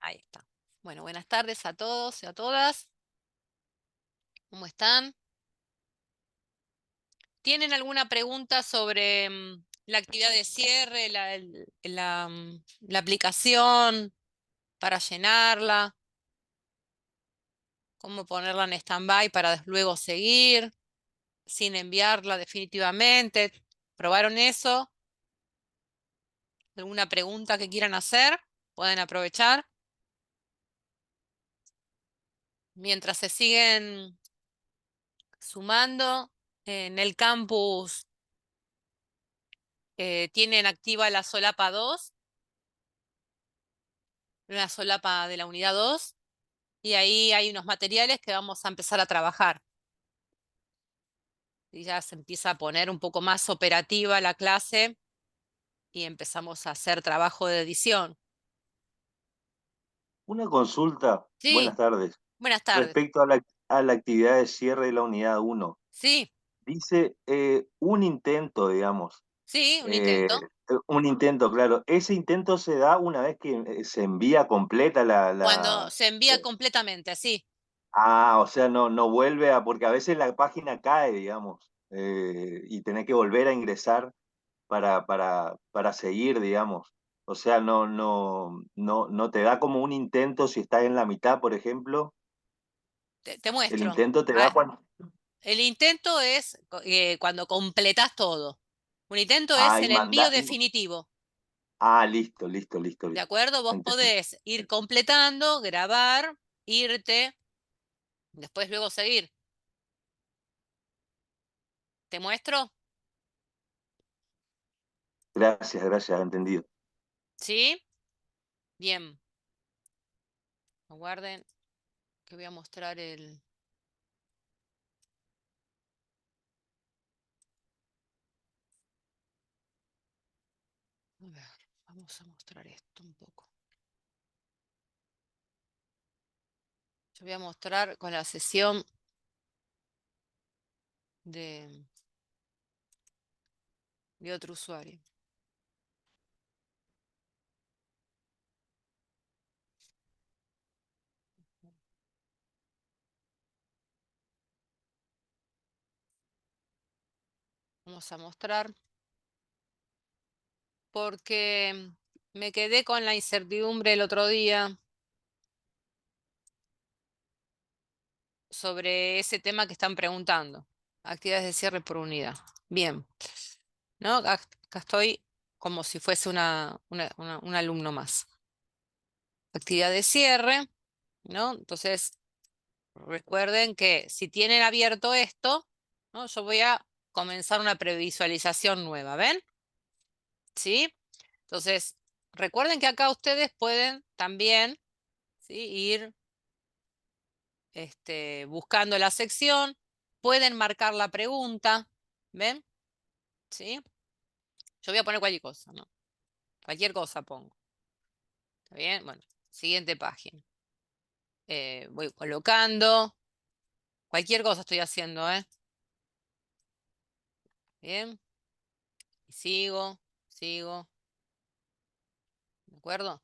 Ahí está. Bueno, buenas tardes a todos y a todas. ¿Cómo están? ¿Tienen alguna pregunta sobre la actividad de cierre, la aplicación para llenarla? ¿Cómo ponerla en stand-by para luego seguir sin enviarla definitivamente? ¿Probaron eso? ¿Alguna pregunta que quieran hacer? Pueden aprovechar. Mientras se siguen sumando en el campus. Tienen activa la solapa 2, una solapa de la unidad 2, y ahí hay unos materiales que vamos a empezar a trabajar. Y ya se empieza a poner un poco más operativa la clase y empezamos a hacer trabajo de edición. Una consulta, Sí, buenas tardes. buenas tardes. Respecto a la actividad de cierre de la unidad 1, Sí, dice un intento, digamos. sí, un eh, intento. un intento, claro. Ese intento se da una vez que se envía completa Cuando se envía completamente, sí. o sea, no vuelve porque a veces la página cae, digamos, y tenés que volver a ingresar para seguir, digamos. O sea, no te da como un intento si estás en la mitad, por ejemplo. Te El muestro. intento te da Ah, cuando... el intento es cuando completas todo. Un intento es Ah, el envío definitivo. listo, listo, listo, ¿De listo. acuerdo? Vos Entendí. podés ir completando, grabar, irte, después luego seguir. ¿Te muestro? Gracias, gracias, entendido. ¿Sí? Bien. Aguarden que voy a mostrar el... A ver, vamos a mostrar esto un poco. Yo voy a mostrar con la sesión de otro usuario. Vamos a mostrar porque me quedé con la incertidumbre el otro día sobre ese tema que están preguntando. Actividades de cierre por unidad. Bien. ¿No? Acá estoy como si fuese un alumno más. Actividad de cierre, ¿no? Entonces, recuerden que si tienen abierto esto, ¿no? Yo voy a comenzar una previsualización nueva, ¿ven? ¿Sí? Entonces, recuerden que acá ustedes pueden también, ¿sí? Ir buscando la sección, pueden marcar la pregunta, ¿ven? ¿Sí? Yo voy a poner cualquier cosa, ¿no? Cualquier cosa pongo. ¿Está bien? Bueno, siguiente página. Voy colocando. Cualquier cosa estoy haciendo, ¿eh? Bien. Y sigo. ¿De acuerdo?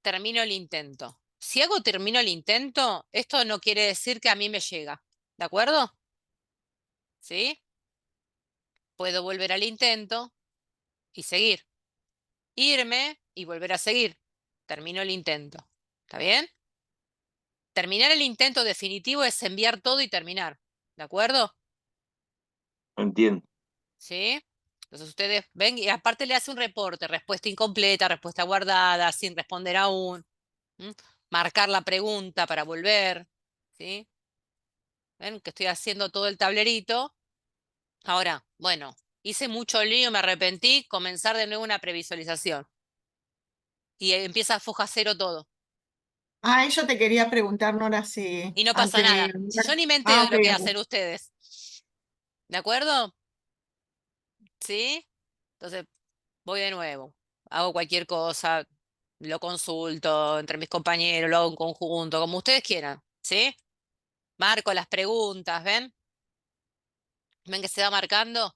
Termino el intento. Si termino el intento, esto no quiere decir que a mí me llega. ¿De acuerdo? ¿Sí? Puedo volver al intento y seguir. Irme y volver a seguir. Termino el intento. ¿Está bien? Terminar el intento definitivo es enviar todo y terminar. ¿De acuerdo? Entiendo. ¿Sí? Entonces ustedes ven y aparte le hace un reporte, respuesta incompleta, respuesta guardada, sin responder aún. ¿M? Marcar la pregunta para volver. ¿Sí? ¿Ven? Que estoy haciendo todo el tablerito. Ahora, bueno, hice mucho lío, me arrepentí, comenzar de nuevo una previsualización. Y empieza foja cero todo. Ah, yo te quería preguntar, Nora, si Y no pasa antes nada. de... Si yo ni me entero Ah, de ok, lo que hacen ok. ustedes. ¿De acuerdo? ¿Sí? Entonces, voy de nuevo. Hago cualquier cosa, lo consulto entre mis compañeros, lo hago en conjunto, como ustedes quieran. ¿Sí? Marco las preguntas, ¿ven? ¿Ven que se va marcando?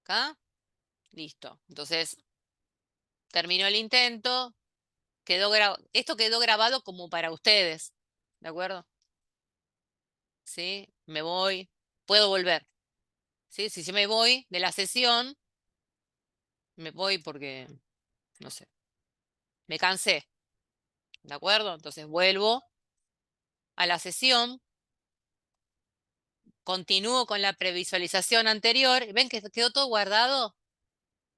¿Acá? Listo. Entonces, termino el intento, esto quedó grabado como para ustedes, ¿de acuerdo? ¿Sí? Me voy, puedo volver. ¿Sí? Si yo me voy de la sesión, me voy porque, no sé, me cansé, ¿de acuerdo? Entonces vuelvo a la sesión, continúo con la previsualización anterior, ¿ven que quedó todo guardado?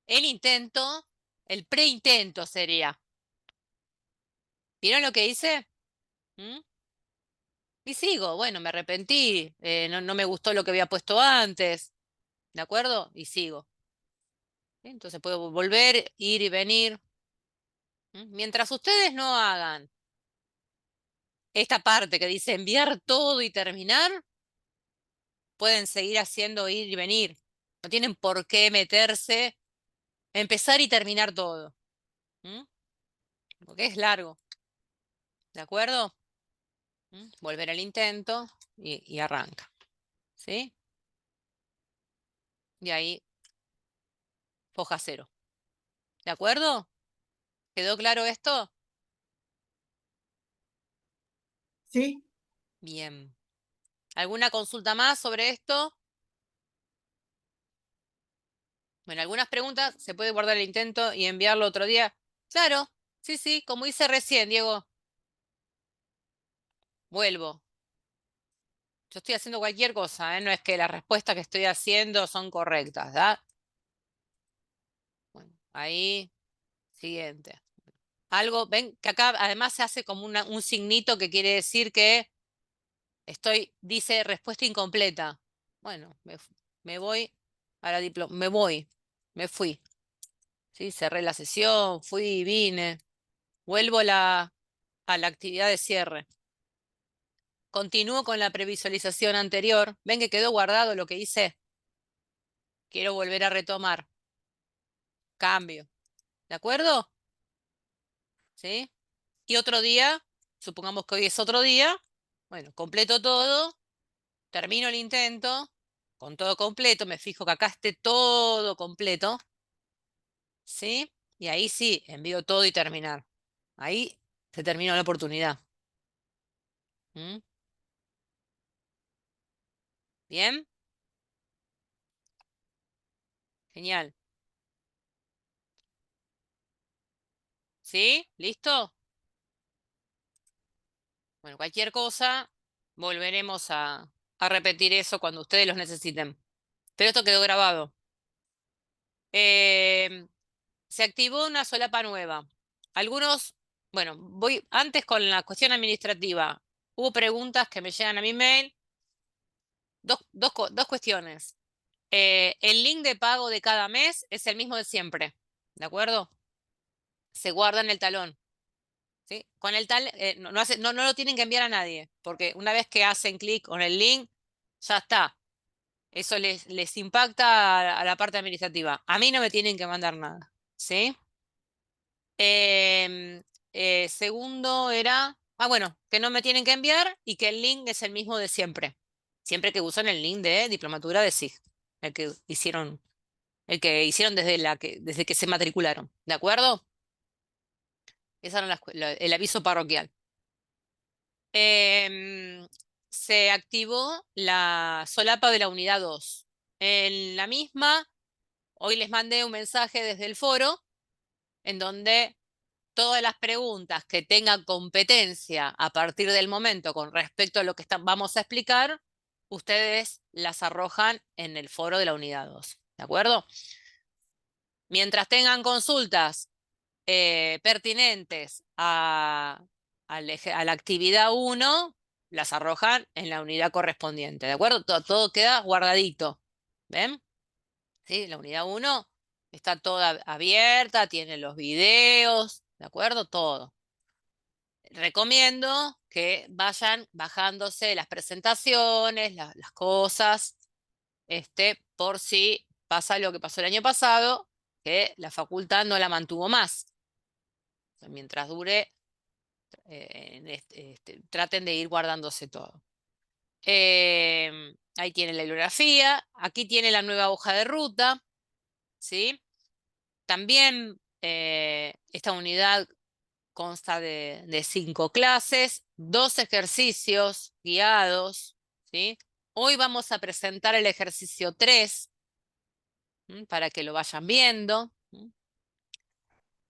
El intento, el preintento sería. ¿Vieron lo que hice? ¿Mm? Y sigo, bueno, me arrepentí, no me gustó lo que había puesto antes, ¿de acuerdo? Y sigo. ¿Sí? Entonces puedo volver, ir y venir. Mientras ustedes no hagan esta parte que dice enviar todo y terminar, pueden seguir haciendo ir y venir. No tienen por qué meterse, empezar y terminar todo. Porque es largo. ¿De acuerdo? Volver al intento y arranca. ¿Sí? Y ahí, foja cero. ¿De acuerdo? ¿Quedó claro esto? ¿Sí? Bien. ¿Alguna consulta más sobre esto? Bueno, algunas preguntas, se puede guardar el intento y enviarlo otro día. Claro, sí, sí, como hice recién, Diego. Vuelvo. Yo estoy haciendo cualquier cosa, ¿eh? No es que las respuestas que estoy haciendo son correctas, ¿da? Bueno, ahí, siguiente. Algo, ven que acá además se hace como un signito que quiere decir que dice respuesta incompleta. Bueno, me voy a la me voy, me fui. ¿Sí? Cerré la sesión, fui y vine. Vuelvo a la actividad de cierre. Continúo con la previsualización anterior. Ven que quedó guardado lo que hice. Quiero volver a retomar. Cambio. ¿De acuerdo? ¿Sí? Y otro día, supongamos que hoy es otro día. Bueno, completo todo. Termino el intento. Con todo completo. Me fijo que acá esté todo completo. ¿Sí? Y ahí sí, envío todo y terminar. Ahí se terminó la oportunidad. ¿Mm? ¿Bien? Genial. ¿Sí? ¿Listo? Bueno, cualquier cosa, volveremos a repetir eso cuando ustedes los necesiten. Pero esto quedó grabado. Se activó una solapa nueva. Algunos, bueno, voy antes con la cuestión administrativa. Hubo preguntas que me llegan a mi mail. Dos cuestiones. El link de pago de cada mes es el mismo de siempre. ¿De acuerdo? Se guarda en el talón. ¿Sí? Con el tal, no lo tienen que enviar a nadie, porque una vez que hacen clic con el link, ya está. Eso les impacta a la parte administrativa. A mí no me tienen que mandar nada. ¿Sí? Em, segundo era, bueno, que no me tienen que enviar y que el link es el mismo de siempre. Siempre que usan el link de Diplomatura de SIG, el que hicieron desde que se matricularon. ¿De acuerdo? Ese era el aviso parroquial. Em, Se activó la solapa de la unidad 2. En la misma, hoy les mandé un mensaje desde el foro en donde todas las preguntas que tengan competencia a partir del momento con respecto a lo que vamos a explicar, ustedes las arrojan en el foro de la unidad 2. ¿De acuerdo? Mientras tengan consultas pertinentes a la actividad 1, las arrojan en la unidad correspondiente, ¿de acuerdo? Todo queda guardadito, ¿ven? ¿Sí? La unidad 1 está toda abierta, tiene los videos, ¿de acuerdo? Todo. Recomiendo que vayan bajándose las presentaciones, las cosas, por si pasa lo que pasó el año pasado, que la facultad no la mantuvo más. Mientras dure, traten de ir guardándose todo. Ahí tiene la bibliografía, aquí tiene la nueva hoja de ruta, ¿sí? También esta unidad consta de 5 clases, 2 ejercicios guiados, ¿sí? Hoy vamos a presentar el ejercicio 3, para que lo vayan viendo.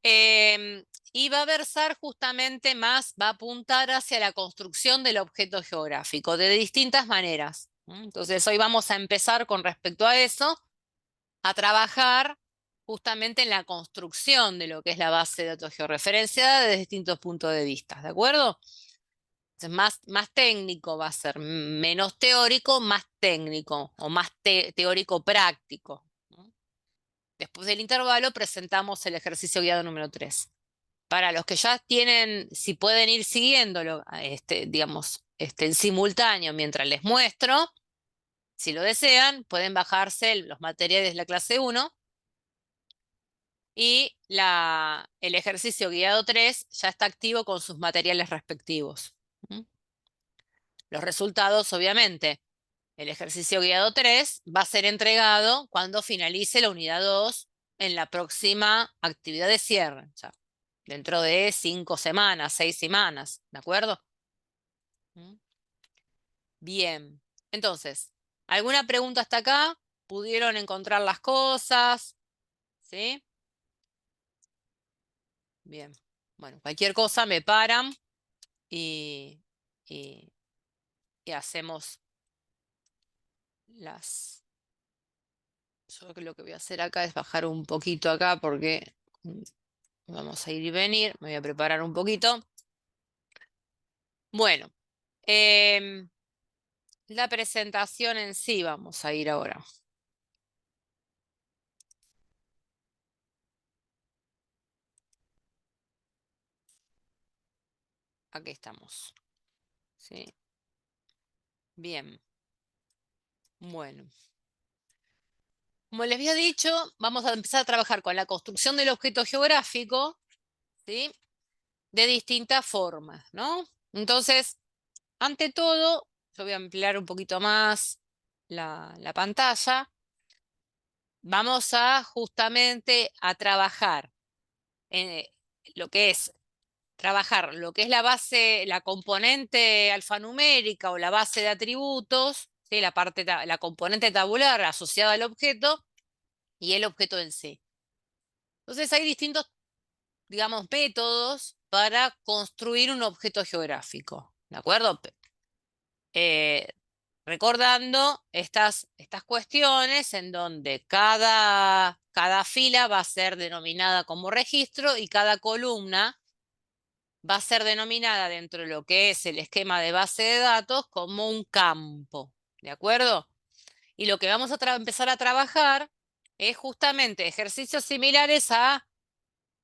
Y va a versar justamente más, va a apuntar hacia la construcción del objeto geográfico de distintas maneras. Entonces hoy vamos a empezar con respecto a eso, a trabajar justamente en la construcción de lo que es la base de datos georreferenciada desde distintos puntos de vista, ¿de acuerdo? Entonces, más técnico va a ser, menos teórico, más técnico, o más teórico práctico. Después del intervalo presentamos el ejercicio guiado número 3. Para los que ya tienen, si pueden ir siguiéndolo, digamos, en simultáneo mientras les muestro, si lo desean, pueden bajarse los materiales de la clase 1 y el ejercicio guiado 3 ya está activo con sus materiales respectivos. Los resultados, obviamente, el ejercicio guiado 3 va a ser entregado cuando finalice la unidad 2 en la próxima actividad de cierre, o sea, dentro de 5 semanas, 6 semanas, ¿de acuerdo? Bien, entonces, ¿alguna pregunta hasta acá? ¿Pudieron encontrar las cosas? ¿Sí? Bien, bueno, cualquier cosa me paran y, y, y hacemos las... Yo lo que voy a hacer acá es bajar un poquito acá porque vamos a ir y venir. Me voy a preparar un poquito. Bueno, la presentación en sí vamos a ir ahora. Aquí estamos. ¿Sí? Bien. Bueno. Como les había dicho, vamos a empezar a trabajar con la construcción del objeto geográfico, ¿sí? De distintas formas, ¿no? Entonces, ante todo, yo voy a ampliar un poquito más la pantalla. Vamos a justamente a trabajar en lo que es la base, la componente alfanumérica o la base de atributos, ¿sí? La componente tabular asociada al objeto y el objeto en sí. Entonces hay distintos, digamos, métodos para construir un objeto geográfico, ¿de acuerdo? Recordando estas cuestiones en donde cada fila va a ser denominada como registro y cada columna va a ser denominada dentro de lo que es el esquema de base de datos como un campo, ¿de acuerdo? Y lo que vamos a empezar a trabajar es justamente ejercicios similares a,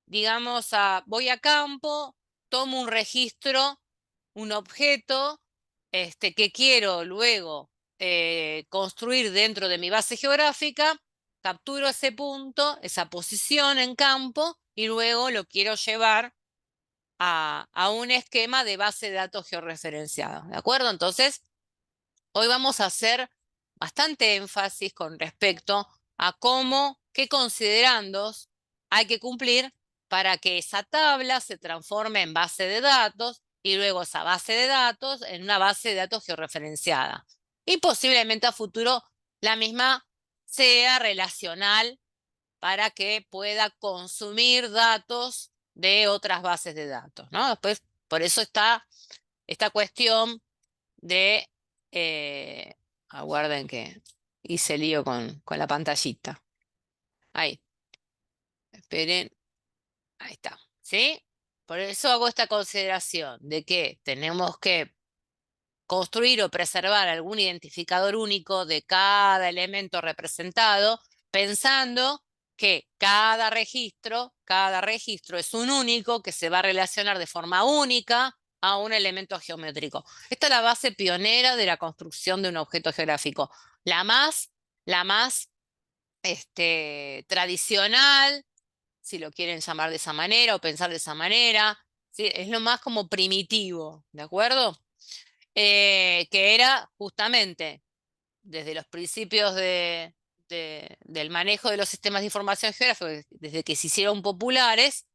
digamos, voy a campo, tomo un registro, un objeto, que quiero luego construir dentro de mi base geográfica, capturo ese punto, esa posición en campo, y luego lo quiero llevar a un esquema de base de datos georreferenciada, ¿de acuerdo? Entonces, hoy vamos a hacer bastante énfasis con respecto a qué considerandos hay que cumplir para que esa tabla se transforme en base de datos y luego esa base de datos en una base de datos georreferenciada. Y posiblemente a futuro la misma sea relacional para que pueda consumir datos de otras bases de datos, ¿no? Después, por eso está esta cuestión de, aguarden que hice lío con la pantallita. Ahí, esperen, ahí está, ¿sí? Por eso hago esta consideración de que tenemos que construir o preservar algún identificador único de cada elemento representado, pensando que cada registro es un único que se va a relacionar de forma única a un elemento geométrico. Esta es la base pionera de la construcción de un objeto geográfico. La más tradicional, si lo quieren llamar de esa manera o pensar de esa manera, ¿sí? Es lo más como primitivo, ¿de acuerdo? Que era justamente desde los principios del manejo de los sistemas de información geográfica, desde que se hicieron populares,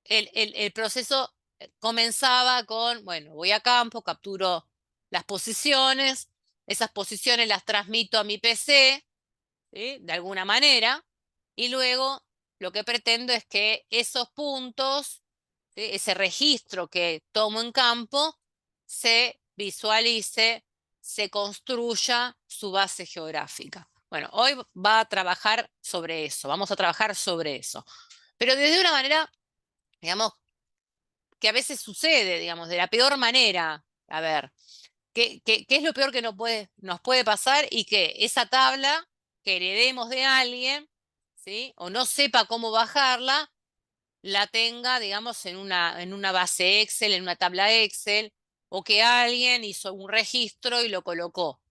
el proceso comenzaba con, bueno, voy a campo, capturo las posiciones, esas posiciones las transmito a mi PC, ¿sí? De alguna manera, y luego lo que pretendo es que esos puntos, ¿sí? Ese registro que tomo en campo, se visualice, se construya su base geográfica. Bueno, hoy va a trabajar sobre eso, vamos a trabajar sobre eso, pero desde una manera, digamos, que a veces sucede, digamos, de la peor manera. A ver, ¿qué es lo peor que nos puede pasar? Y que esa tabla que heredemos de alguien, ¿sí? O no sepa cómo bajarla, la tenga, digamos, en una base Excel, en una tabla Excel, o que alguien hizo un registro y lo colocó.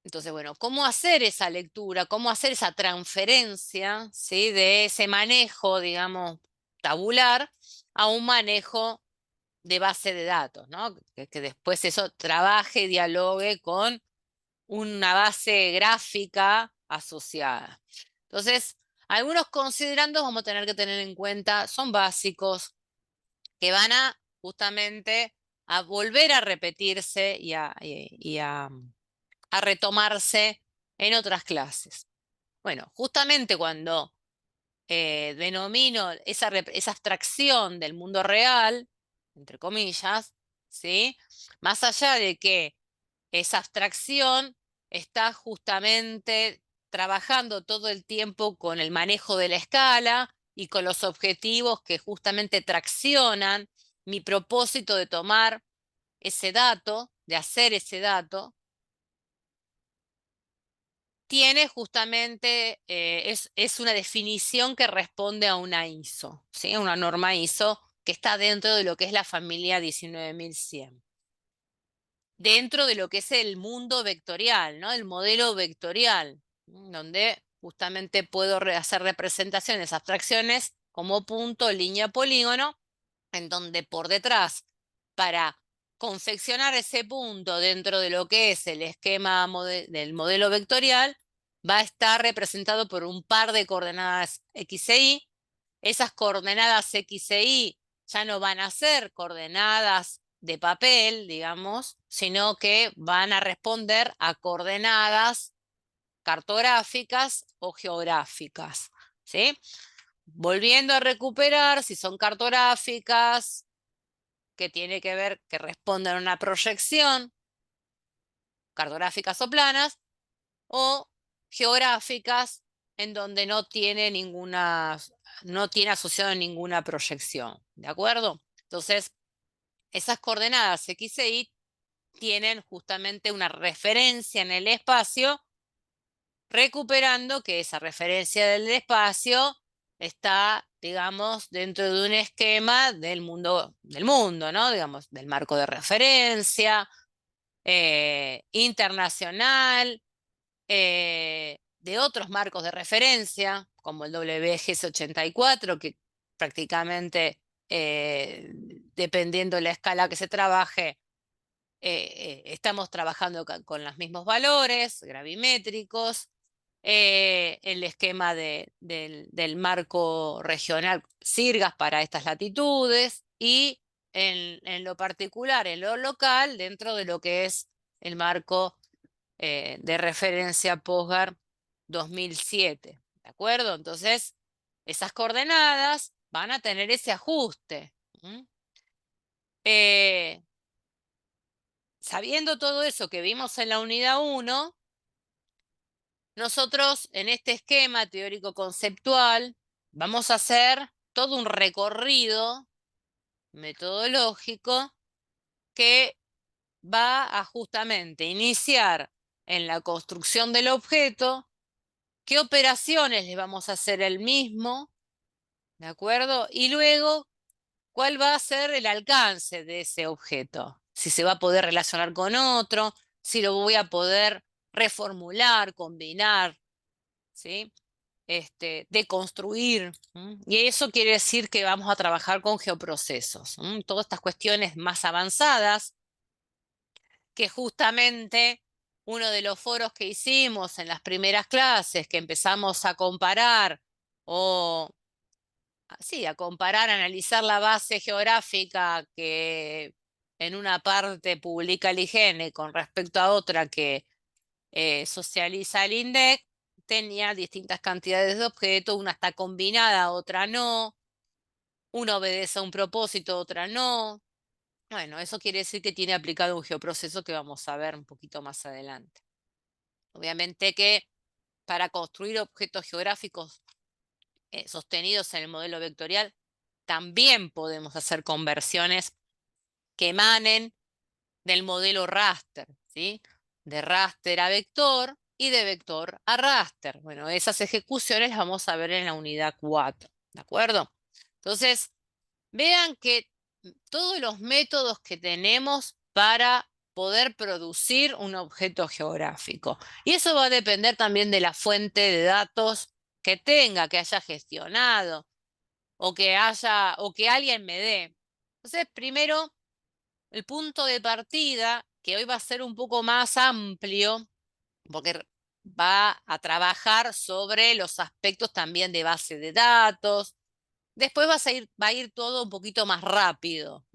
Entonces, bueno, ¿cómo hacer esa lectura? ¿Cómo hacer esa transferencia, ¿sí? De ese manejo, digamos, tabular a un manejo de base de datos, ¿no? Que después eso trabaje, dialogue con una base gráfica asociada. Entonces, algunos considerandos vamos a tener que tener en cuenta, son básicos, que van a justamente a volver a repetirse a retomarse en otras clases. Bueno, justamente cuando denomino esa abstracción del mundo real, entre comillas, ¿sí? Más allá de que esa abstracción está justamente trabajando todo el tiempo con el manejo de la escala y con los objetivos que justamente traccionan mi propósito de tomar ese dato, de hacer ese dato, tiene justamente, es una definición que responde a una ISO, ¿sí? Una norma ISO que está dentro de lo que es la familia 19100. Dentro de lo que es el mundo vectorial, ¿no? El modelo vectorial, donde justamente puedo hacer representaciones, abstracciones como punto, línea, polígono, en donde por detrás, para confeccionar ese punto dentro de lo que es el esquema del modelo vectorial, va a estar representado por un par de coordenadas X e Y. Esas coordenadas X e Y ya no van a ser coordenadas de papel, digamos, sino que van a responder a coordenadas cartográficas o geográficas, ¿sí? Volviendo a recuperar, si son cartográficas, que tiene que ver, que responden a una proyección, cartográficas o planas, o geográficas en donde no tiene asociado ninguna proyección, ¿de acuerdo? Entonces, esas coordenadas X e Y tienen justamente una referencia en el espacio, recuperando que esa referencia del espacio está, digamos, dentro de un esquema del mundo, ¿no? Digamos, del marco de referencia, internacional, de otros marcos de referencia, como el WGS84, que prácticamente, dependiendo de la escala que se trabaje, estamos trabajando con los mismos valores gravimétricos, el esquema del marco regional SIRGAS para estas latitudes y en lo particular, en lo local, dentro de lo que es el marco de referencia POSGAR 2007. ¿De acuerdo? Entonces, esas coordenadas van a tener ese ajuste. Sabiendo todo eso que vimos en la unidad 1, nosotros en este esquema teórico conceptual vamos a hacer todo un recorrido metodológico que va a justamente iniciar en la construcción del objeto, qué operaciones le vamos a hacer el mismo, ¿de acuerdo? Y luego, ¿cuál va a ser el alcance de ese objeto? Si se va a poder relacionar con otro, si lo voy a poder reformular, combinar, ¿sí? Deconstruir. Y eso quiere decir que vamos a trabajar con geoprocesos. Todas estas cuestiones más avanzadas, que justamente uno de los foros que hicimos en las primeras clases, que empezamos a comparar o sí, a comparar, a analizar la base geográfica que en una parte publica el IGN con respecto a otra que socializa el INDEC, tenía distintas cantidades de objetos, una está combinada, otra no, una obedece a un propósito, otra no. Bueno, eso quiere decir que tiene aplicado un geoproceso que vamos a ver un poquito más adelante. Obviamente que para construir objetos geográficos sostenidos en el modelo vectorial, también podemos hacer conversiones que emanen del modelo raster, ¿sí? De raster a vector y de vector a raster. Bueno, esas ejecuciones las vamos a ver en la unidad 4, ¿de acuerdo? Entonces, vean que todos los métodos que tenemos para poder producir un objeto geográfico. Y eso va a depender también de la fuente de datos que tenga, que haya gestionado o que alguien me dé. Entonces, primero, el punto de partida, que hoy va a ser un poco más amplio, porque va a trabajar sobre los aspectos también de base de datos. Después va a ir todo un poquito más rápido.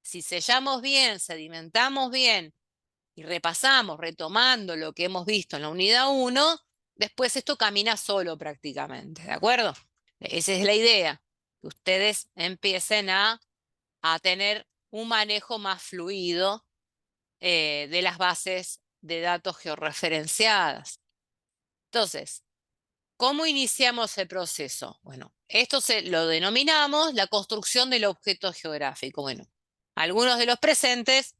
Si sellamos bien, sedimentamos bien y repasamos, retomando lo que hemos visto en la unidad 1, después esto camina solo prácticamente, ¿de acuerdo? Esa es la idea, que ustedes empiecen a tener un manejo más fluido de las bases de datos georreferenciadas. Entonces, ¿cómo iniciamos el proceso? Bueno, esto lo denominamos la construcción del objeto geográfico. Bueno, algunos de los presentes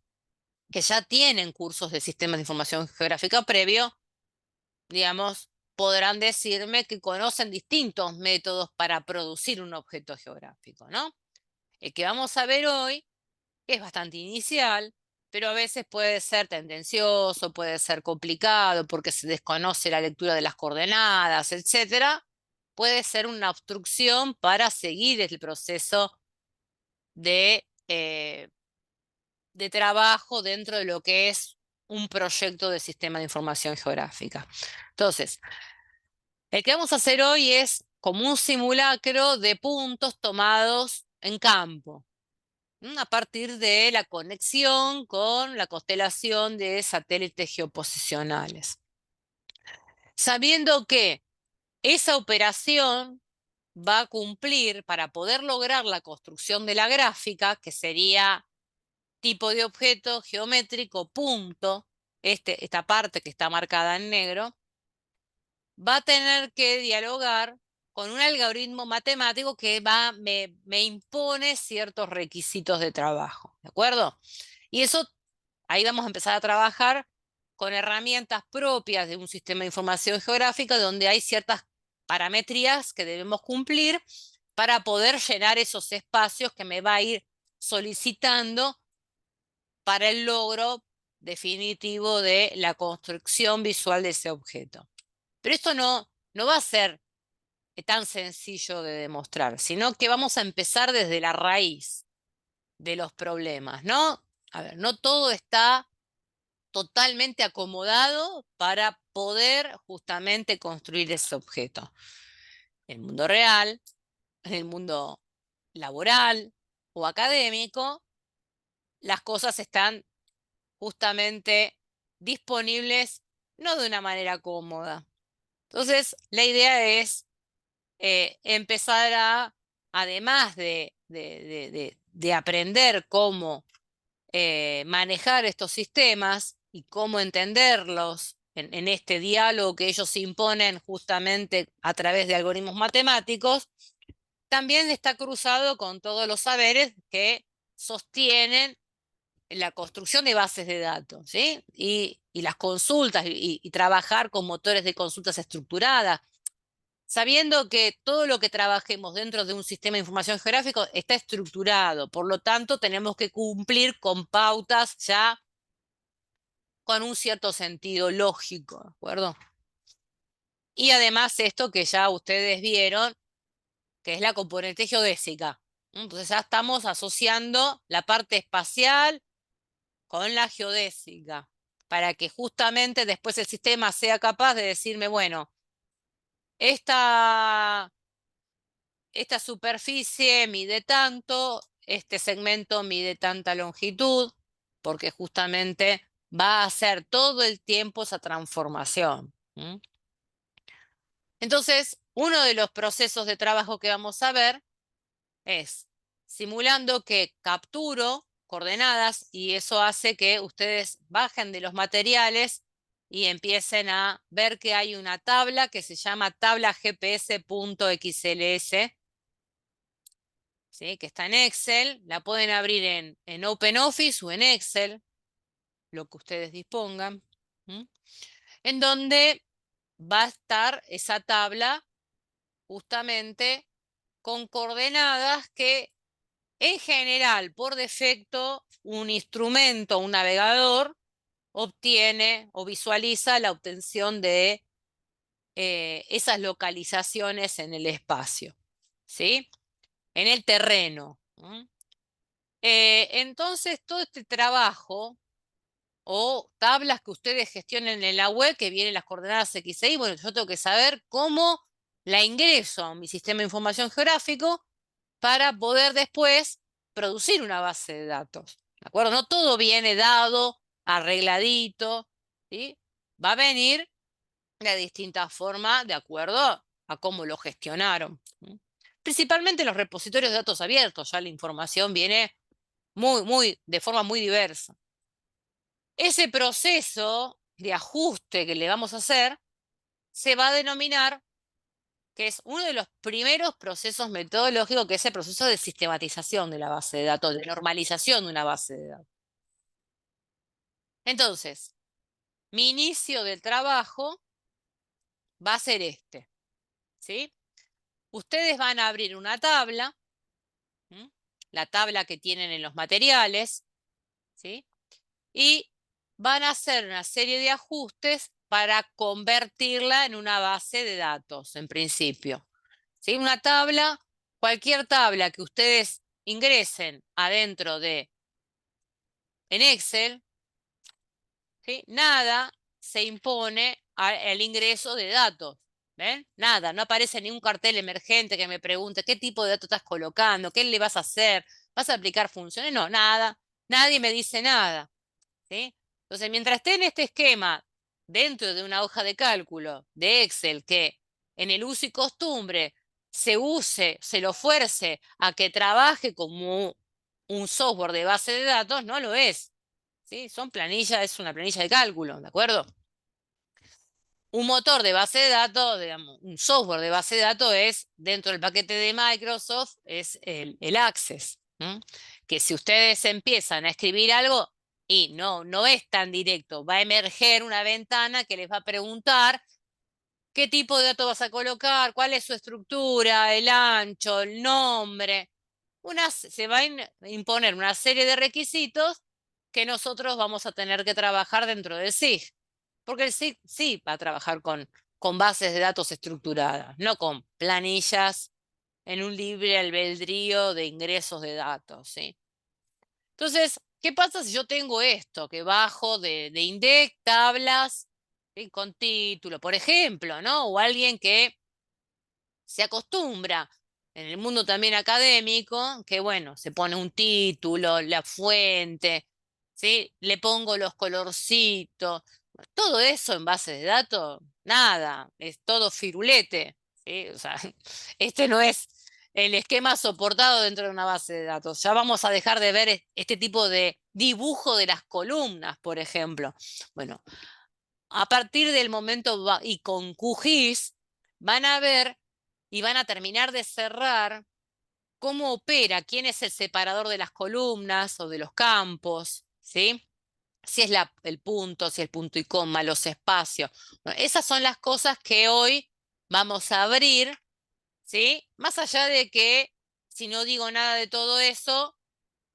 que ya tienen cursos de sistemas de información geográfica previo, digamos, podrán decirme que conocen distintos métodos para producir un objeto geográfico, ¿no? El que vamos a ver hoy es bastante inicial, pero a veces puede ser tendencioso, puede ser complicado porque se desconoce la lectura de las coordenadas, etcétera. Puede ser una obstrucción para seguir el proceso de trabajo dentro de lo que es un proyecto de sistema de información geográfica. Entonces, el que vamos a hacer hoy es como un simulacro de puntos tomados en campo, a partir de la conexión con la constelación de satélites geoposicionales. Sabiendo que esa operación va a cumplir para poder lograr la construcción de la gráfica, que sería tipo de objeto geométrico, punto, esta parte que está marcada en negro, va a tener que dialogar con un algoritmo matemático que me impone ciertos requisitos de trabajo, ¿de acuerdo? Y eso, ahí vamos a empezar a trabajar con herramientas propias de un sistema de información geográfica donde hay ciertas parametrías que debemos cumplir para poder llenar esos espacios que me va a ir solicitando para el logro definitivo de la construcción visual de ese objeto. Pero esto no va a ser tan sencillo de demostrar, sino que vamos a empezar desde la raíz de los problemas, ¿no? A ver, no todo está totalmente acomodado para poder justamente construir ese objeto. En el mundo real, en el mundo laboral o académico, las cosas están justamente disponibles no de una manera cómoda. Entonces, la idea es empezar además de aprender cómo manejar estos sistemas y cómo entenderlos en este diálogo que ellos imponen justamente a través de algoritmos matemáticos, también está cruzado con todos los saberes que sostienen la construcción de bases de datos, ¿sí? Y las consultas y trabajar con motores de consultas estructuradas, sabiendo que todo lo que trabajemos dentro de un sistema de información geográfico está estructurado, por lo tanto tenemos que cumplir con pautas ya con un cierto sentido lógico, ¿de acuerdo? Y además esto que ya ustedes vieron, que es la componente geodésica. Entonces ya estamos asociando la parte espacial con la geodésica, para que justamente después el sistema sea capaz de decirme, bueno, esta esta superficie mide tanto, este segmento mide tanta longitud, porque justamente va a hacer todo el tiempo esa transformación. Entonces, uno de los procesos de trabajo que vamos a ver es simulando que capturo coordenadas y eso hace que ustedes bajen de los materiales y empiecen a ver que hay una tabla que se llama tabla gps.xls, ¿sí? Que está en Excel, la pueden abrir en OpenOffice o en Excel, lo que ustedes dispongan, en donde va a estar esa tabla justamente con coordenadas que en general, por defecto, un instrumento, un navegador, obtiene o visualiza la obtención de esas localizaciones en el espacio, ¿sí? En el terreno. Entonces, todo este trabajo o tablas que ustedes gestionen en la web, que vienen las coordenadas X e Y, bueno, yo tengo que saber cómo la ingreso a mi sistema de información geográfico para poder después producir una base de datos. ¿De acuerdo? No todo viene dado, arregladito, ¿sí? Va a venir de distintas formas de acuerdo a cómo lo gestionaron. Principalmente los repositorios de datos abiertos, ya la información viene de forma muy diversa. Ese proceso de ajuste que le vamos a hacer se va a denominar, que es uno de los primeros procesos metodológicos, que es el proceso de sistematización de la base de datos, de normalización de una base de datos. Entonces, mi inicio del trabajo va a ser este, ¿sí? Ustedes van a abrir una tabla, la tabla que tienen en los materiales, ¿sí? Y van a hacer una serie de ajustes para convertirla en una base de datos, en principio. ¿Sí? Una tabla, cualquier tabla que ustedes ingresen adentro en Excel, ¿sí? Nada se impone al ingreso de datos. ¿Ven? Nada, no aparece ningún cartel emergente que me pregunte qué tipo de datos estás colocando, qué le vas a hacer, vas a aplicar funciones. No, nada, nadie me dice nada. ¿Sí? Entonces, mientras esté en este esquema dentro de una hoja de cálculo de Excel que en el uso y costumbre se lo fuerce a que trabaje como un software de base de datos, no lo es. ¿Sí? Son planillas, es una planilla de cálculo, ¿de acuerdo? Un motor de base de datos, digamos, un software de base de datos es, dentro del paquete de Microsoft, es el Access. Que si ustedes empiezan a escribir algo y no es tan directo, va a emerger una ventana que les va a preguntar qué tipo de datos vas a colocar, cuál es su estructura, el ancho, el nombre. Se va a imponer una serie de requisitos que nosotros vamos a tener que trabajar dentro del SIG. Porque el SIG sí va a trabajar con bases de datos estructuradas, no con planillas en un libre albedrío de ingresos de datos, ¿sí? Entonces, ¿qué pasa si yo tengo esto? Que bajo de INDEC, tablas, ¿sí? Con título, por ejemplo, ¿no? O alguien que se acostumbra en el mundo también académico, que bueno, se pone un título, la fuente, ¿sí? Le pongo los colorcitos, todo eso en base de datos, nada, es todo firulete, ¿sí? O sea, este no es el esquema soportado dentro de una base de datos. Ya vamos a dejar de ver este tipo de dibujo de las columnas, por ejemplo. Bueno, a partir del momento y con QGIS van a ver y van a terminar de cerrar cómo opera, quién es el separador de las columnas o de los campos, ¿sí? Si es el punto, si es el punto y coma, los espacios. Bueno, esas son las cosas que hoy vamos a abrir, ¿sí? Más allá de que si no digo nada de todo eso,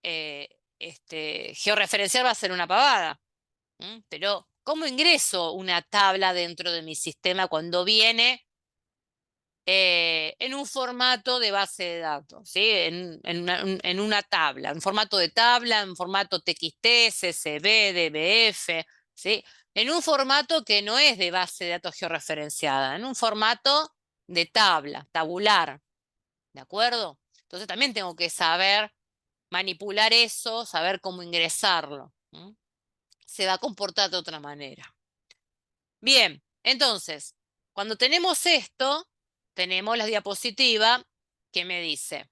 georreferenciar va a ser una pavada. Pero, ¿cómo ingreso una tabla dentro de mi sistema cuando viene en un formato de base de datos? ¿Sí? En una tabla, en formato de tabla, en formato TXT, CSV, DBF, ¿sí? En un formato que no es de base de datos georreferenciada, en un formato de tabla, tabular. ¿de acuerdo? Entonces también tengo que saber manipular eso, saber cómo ingresarlo. Se va a comportar de otra manera. Bien, entonces, cuando tenemos esto, tenemos la diapositiva que me dice,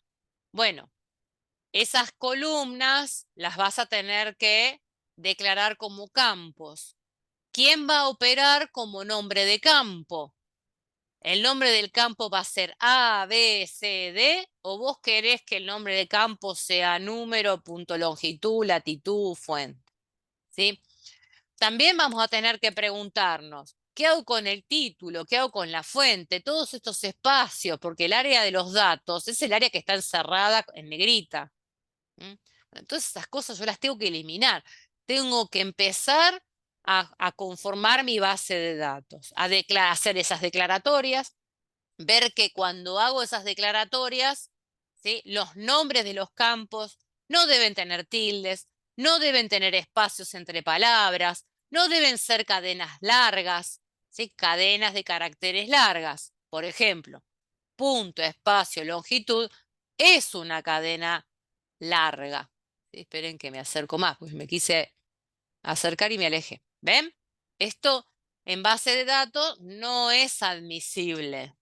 bueno, esas columnas las vas a tener que declarar como campos. ¿Quién va a operar como nombre de campo? ¿El nombre del campo va a ser A, B, C, D? ¿O vos querés que el nombre de campo sea número, punto longitud, latitud, fuente? ¿Sí? También vamos a tener que preguntarnos, ¿qué hago con el título? ¿Qué hago con la fuente? Todos estos espacios, porque el área de los datos es el área que está encerrada en negrita. Entonces esas cosas yo las tengo que eliminar. Tengo que empezar a conformar mi base de datos, a hacer esas declaratorias, ver que cuando hago esas declaratorias, ¿sí?, los nombres de los campos no deben tener tildes, no deben tener espacios entre palabras, no deben ser cadenas largas, ¿sí?, cadenas de caracteres largas. Por ejemplo, punto, espacio, longitud es una cadena larga. ¿Sí? Esperen que me acerco más, pues me quise acercar y me alejé. ¿Ven? Esto en base de datos no es admisible.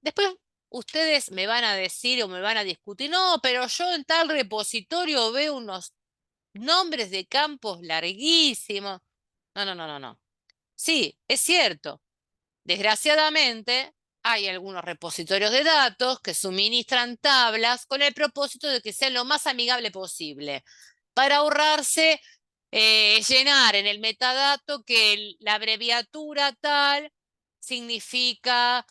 Después ustedes me van a decir o me van a discutir, no, pero yo en tal repositorio veo unos nombres de campos larguísimos. No, no, no, no, no. Sí, es cierto. Desgraciadamente, hay algunos repositorios de datos que suministran tablas con el propósito de que sean lo más amigable posible, para ahorrarse llenar en el metadato que la abreviatura tal significa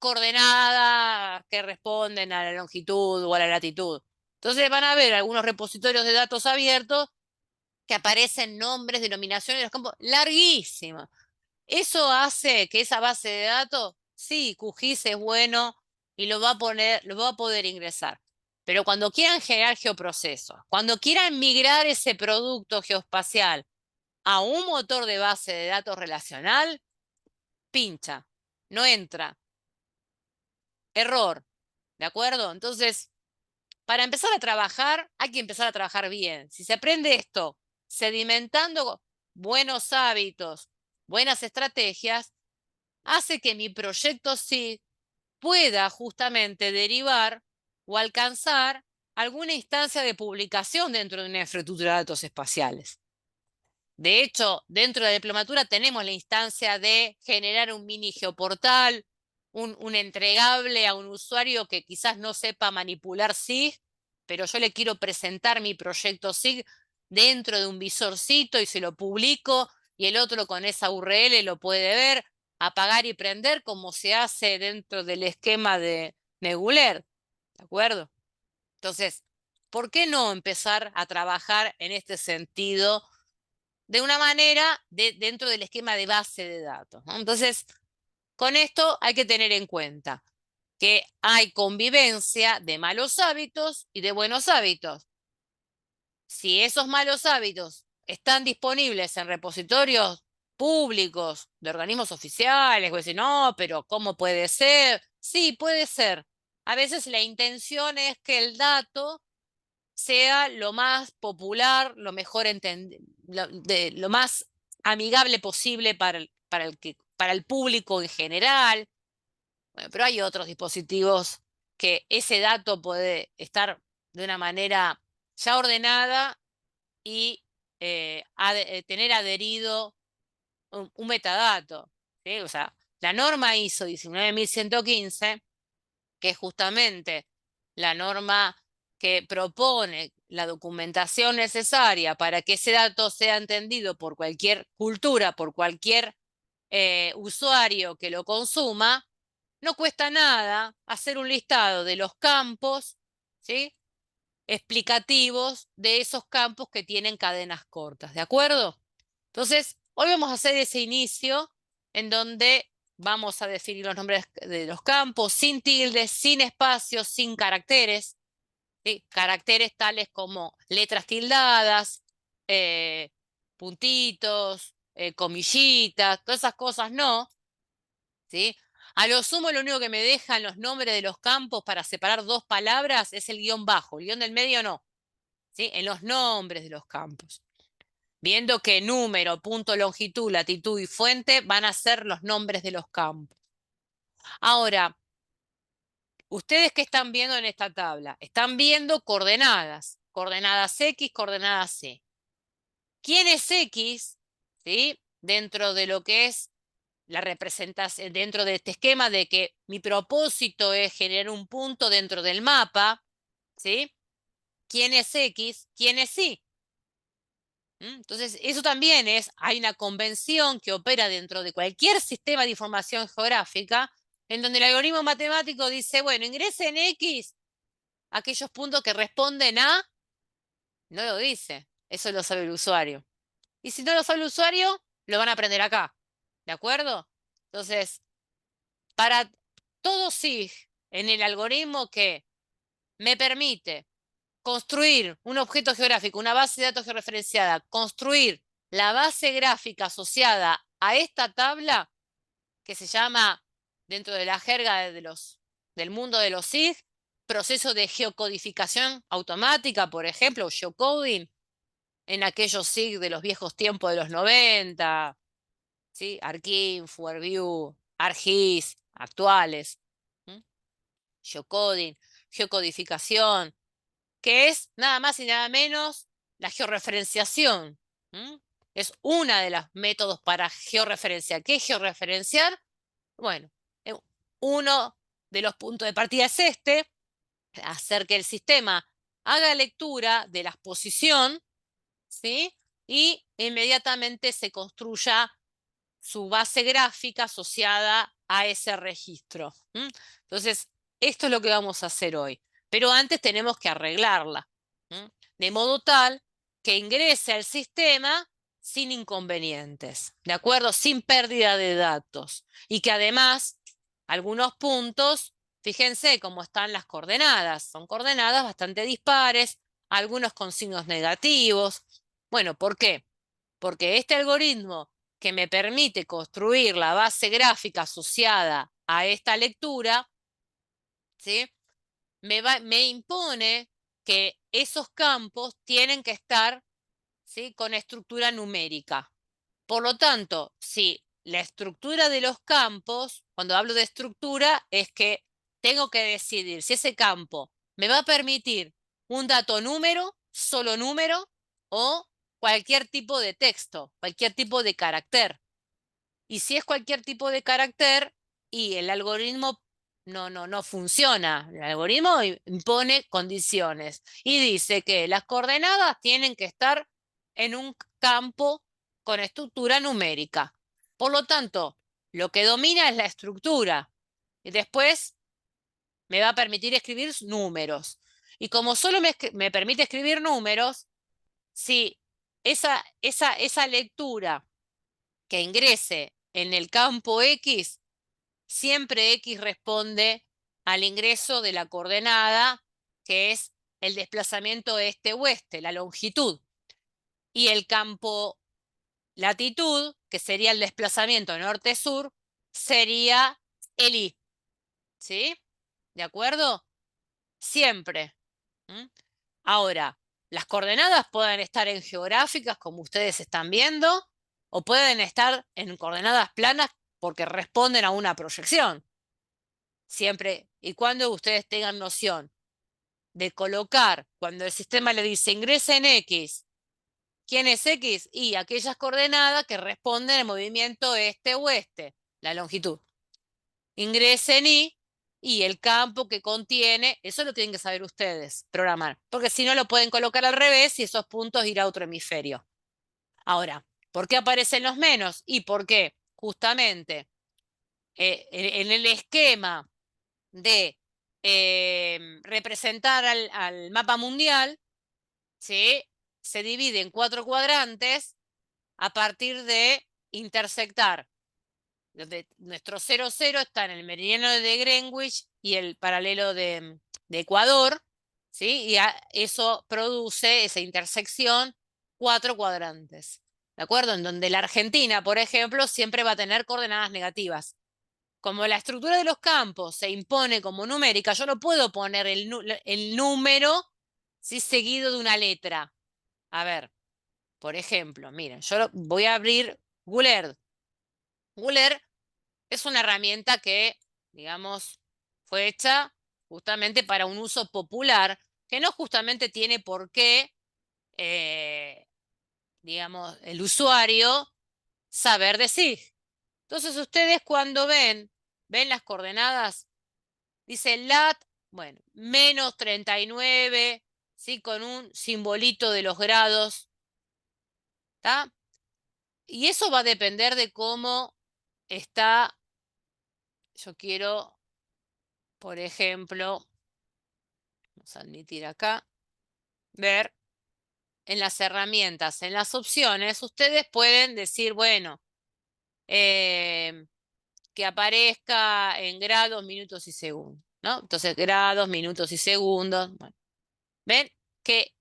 coordenadas que responden a la longitud o a la latitud. Entonces van a ver algunos repositorios de datos abiertos que aparecen nombres, denominaciones de los campos larguísimos. Eso hace que esa base de datos, sí, QGIS es bueno y lo va a poder ingresar. Pero cuando quieran generar geoprocesos, cuando quieran migrar ese producto geoespacial a un motor de base de datos relacional, pincha, no entra. Error, ¿de acuerdo? Entonces, para empezar a trabajar, hay que empezar a trabajar bien. Si se aprende esto, sedimentando buenos hábitos, buenas estrategias, hace que mi proyecto sí pueda justamente derivar o alcanzar alguna instancia de publicación dentro de una infraestructura de datos espaciales. De hecho, dentro de la diplomatura tenemos la instancia de generar un mini geoportal, un entregable a un usuario que quizás no sepa manipular SIG, pero yo le quiero presentar mi proyecto SIG dentro de un visorcito y se lo publico y el otro con esa URL lo puede ver, apagar y prender como se hace dentro del esquema de Neguler, ¿de acuerdo? Entonces, ¿por qué no empezar a trabajar en este sentido de una manera dentro del esquema de base de datos, ¿no? Entonces, con esto hay que tener en cuenta que hay convivencia de malos hábitos y de buenos hábitos. Si esos malos hábitos están disponibles en repositorios públicos de organismos oficiales, voy a decir, no, pero ¿cómo puede ser? Sí, puede ser. A veces la intención es que el dato sea lo más popular, lo mejor lo más amigable posible para el público en general. Bueno, pero hay otros dispositivos que ese dato puede estar de una manera ya ordenada y tener adherido un metadato, ¿sí? O sea, la norma ISO 19115, que es justamente la norma que propone la documentación necesaria para que ese dato sea entendido por cualquier cultura, por cualquier usuario que lo consuma, no cuesta nada hacer un listado de los campos, ¿sí?, explicativos de esos campos que tienen cadenas cortas, ¿de acuerdo? Entonces, hoy vamos a hacer ese inicio en donde vamos a definir los nombres de los campos sin tildes, sin espacios, sin caracteres, ¿sí? Caracteres tales como letras tildadas, puntitos, comillitas, todas esas cosas no, ¿sí? A lo sumo, lo único que me dejan los nombres de los campos para separar dos palabras es el guión bajo, el guión del medio no, ¿sí? En los nombres de los campos. Viendo que número, punto, longitud, latitud y fuente van a ser los nombres de los campos. Ahora, ¿ustedes qué están viendo en esta tabla? Están viendo coordenadas. Coordenadas X, coordenadas C. ¿Quién es X? ¿Sí? Dentro de lo que es la representación, dentro de este esquema de que mi propósito es generar un punto dentro del mapa, ¿sí? ¿Quién es X? ¿Quién es Y? Entonces, eso también hay una convención que opera dentro de cualquier sistema de información geográfica, en donde el algoritmo matemático dice, bueno, ingresen X aquellos puntos que responden a, no lo dice, eso lo sabe el usuario. Y si no lo sabe el usuario, lo van a aprender acá, ¿de acuerdo? Entonces, para todo SIG en el algoritmo que me permite construir un objeto geográfico, una base de datos georreferenciada, construir la base gráfica asociada a esta tabla, que se llama, dentro de la jerga del mundo de los SIG, proceso de geocodificación automática, por ejemplo, geocoding, en aquellos SIG de los viejos tiempos de los 90, ¿sí? ArcInfo, ArcView, ArcGIS, actuales. Geocoding, geocodificación, que es nada más y nada menos la georreferenciación. Es una de los métodos para georreferenciar. ¿Qué es georreferenciar? Bueno, uno de los puntos de partida es hacer que el sistema haga lectura de la posición, ¿sí? Y inmediatamente se construya su base gráfica asociada a ese registro. Entonces, esto es lo que vamos a hacer hoy. Pero antes tenemos que arreglarla, de modo tal que ingrese al sistema sin inconvenientes, ¿de acuerdo? Sin pérdida de datos. Y que además, algunos puntos, fíjense cómo están las coordenadas. Son coordenadas bastante dispares, algunos con signos negativos. Bueno, ¿por qué? Porque este algoritmo que me permite construir la base gráfica asociada a esta lectura, ¿sí? Me impone que esos campos tienen que estar, ¿sí? Con estructura numérica. Por lo tanto, si la estructura de los campos, cuando hablo de estructura, es que tengo que decidir si ese campo me va a permitir un dato número, solo número, o cualquier tipo de texto, cualquier tipo de carácter. Y si es cualquier tipo de carácter y el algoritmo no funciona, el algoritmo impone condiciones y dice que las coordenadas tienen que estar en un campo con estructura numérica. Por lo tanto, lo que domina es la estructura y después me va a permitir escribir números. Y como solo me permite escribir números, si esa lectura que ingrese en el campo X, siempre X responde al ingreso de la coordenada, que es el desplazamiento este-oeste, la longitud. Y el campo latitud, que sería el desplazamiento norte-sur, sería el Y. ¿Sí? ¿De acuerdo? Siempre. Ahora, las coordenadas pueden estar en geográficas, como ustedes están viendo, o pueden estar en coordenadas planas porque responden a una proyección. Siempre y cuando ustedes tengan noción de colocar, cuando el sistema le dice ingrese en X, ¿quién es X? Y aquellas coordenadas que responden al movimiento este-oeste, la longitud. Ingrese en y el campo que contiene, eso lo tienen que saber ustedes, programar, porque si no lo pueden colocar al revés y esos puntos ir a otro hemisferio. Ahora, ¿por qué aparecen los menos? Y porque justamente en el esquema de representar al mapa mundial, ¿sí? Se divide en 4 cuadrantes a partir de intersectar. Nuestro 0,0 está en el meridiano de Greenwich y el paralelo de Ecuador, ¿sí? Y eso produce, esa intersección, 4 cuadrantes, ¿de acuerdo? En donde la Argentina, por ejemplo, siempre va a tener coordenadas negativas. como la estructura de los campos se impone como numérica, yo no puedo poner el número, ¿sí?, seguido de una letra. A ver, por ejemplo, miren, yo voy a abrir Google Earth. Google Earth es una herramienta que, digamos, fue hecha justamente para un uso popular, que no justamente tiene por qué, digamos, el usuario saber decir. Entonces ustedes cuando ven las coordenadas, dice lat, bueno, menos 39, ¿sí?, con un simbolito de los grados, ¿está? Y eso va a depender de cómo está, yo quiero, por ejemplo, vamos a admitir acá, ver en las herramientas, en las opciones, ustedes pueden decir, bueno, que aparezca en grados, minutos y segundos, ¿no? Entonces, grados, minutos y segundos. Bueno, ven que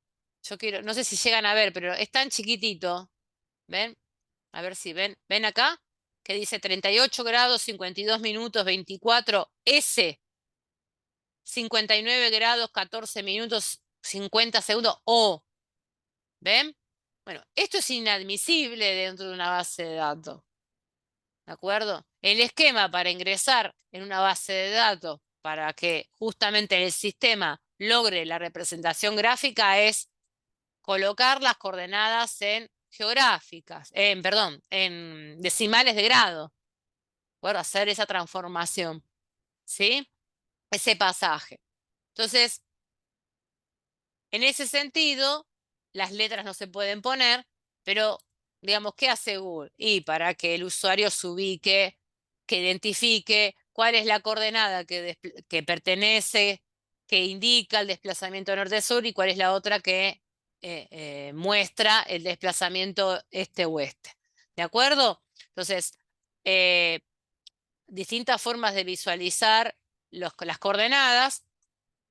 yo quiero, no sé si llegan a ver, pero es tan chiquitito, ¿ven? A ver si ven acá, que dice 38 grados, 52 minutos, 24 S, 59 grados, 14 minutos, 50 segundos O. ¿Ven? Bueno, esto es inadmisible dentro de una base de datos. ¿De acuerdo? El esquema para ingresar en una base de datos para que justamente el sistema logre la representación gráfica es colocar las coordenadas en geográficas, perdón, en decimales de grado. Bueno, hacer esa transformación, ¿sí? Ese pasaje. Entonces, en ese sentido, las letras no se pueden poner, pero, digamos, ¿qué hace Google? Y para que el usuario se ubique, que identifique cuál es la coordenada que pertenece, que indica el desplazamiento norte-sur y cuál es la otra que muestra el desplazamiento este-oeste. ¿De acuerdo? Entonces, distintas formas de visualizar las coordenadas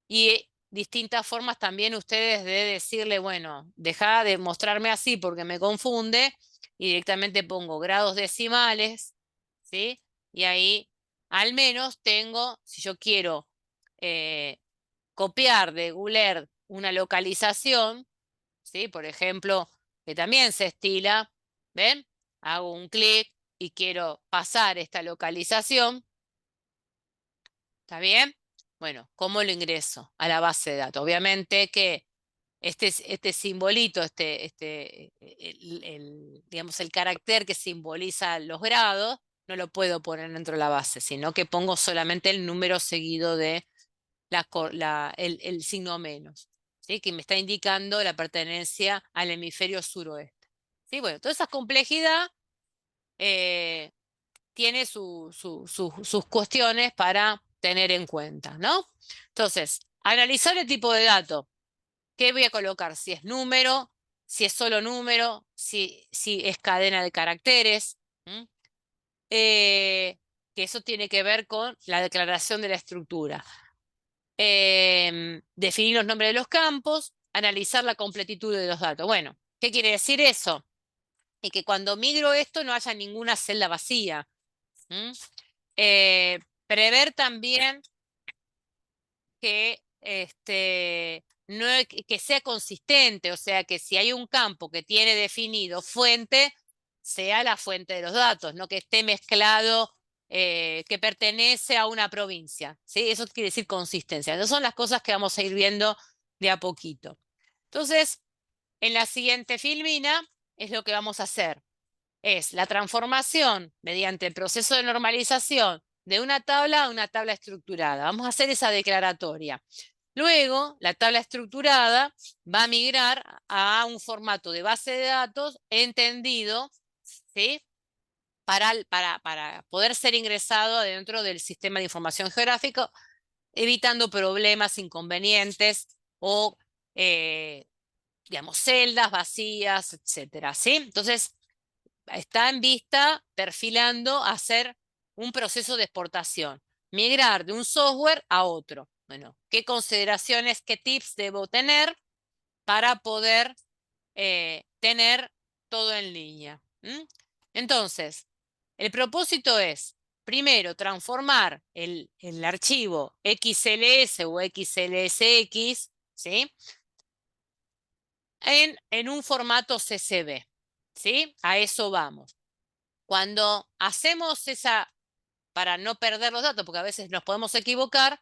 y distintas formas también ustedes de decirle, bueno, deja de mostrarme así porque me confunde y directamente pongo grados decimales, ¿sí? Y ahí al menos tengo, si yo quiero copiar de Google Earth una localización, ¿sí? Por ejemplo, que también se estila, ¿ven? Hago un clic y quiero pasar esta localización, ¿está bien? Bueno, ¿cómo lo ingreso a la base de datos? Obviamente que este simbolito, digamos, el carácter que simboliza los grados, no lo puedo poner dentro de la base, sino que pongo solamente el número seguido de el signo menos, ¿sí?, que me está indicando la pertenencia al hemisferio suroeste. ¿Sí? Bueno, toda esa complejidad tiene sus cuestiones para tener en cuenta, ¿no? Entonces, analizar el tipo de dato. ¿Qué voy a colocar? Si es número, si es solo número, si es cadena de caracteres. Que eso tiene que ver con la declaración de la estructura. Definir los nombres de los campos, analizar la completitud de los datos. Bueno, ¿qué quiere decir eso? Y que cuando migro esto no haya ninguna celda vacía. Prever también que, no, que sea consistente, o sea, que si hay un campo que tiene definido fuente, sea la fuente de los datos, no que esté mezclado, que pertenece a una provincia, ¿sí? Eso quiere decir consistencia. Esas son las cosas que vamos a ir viendo de a poquito. Entonces, en la siguiente filmina es lo que vamos a hacer. Es la transformación mediante el proceso de normalización de una tabla a una tabla estructurada. Vamos a hacer esa declaratoria. Luego, la tabla estructurada va a migrar a un formato de base de datos entendido, ¿sí?, para poder ser ingresado dentro del sistema de información geográfico, evitando problemas, inconvenientes o, digamos, celdas vacías, etcétera, ¿sí? Entonces, está en vista perfilando hacer un proceso de exportación, migrar de un software a otro. Bueno, ¿qué consideraciones, qué tips debo tener para poder tener todo en línea? Entonces, el propósito es primero transformar el archivo XLS o XLSX, ¿sí? en un formato CSV, ¿sí? A eso vamos. Cuando hacemos esa, para no perder los datos, porque a veces nos podemos equivocar,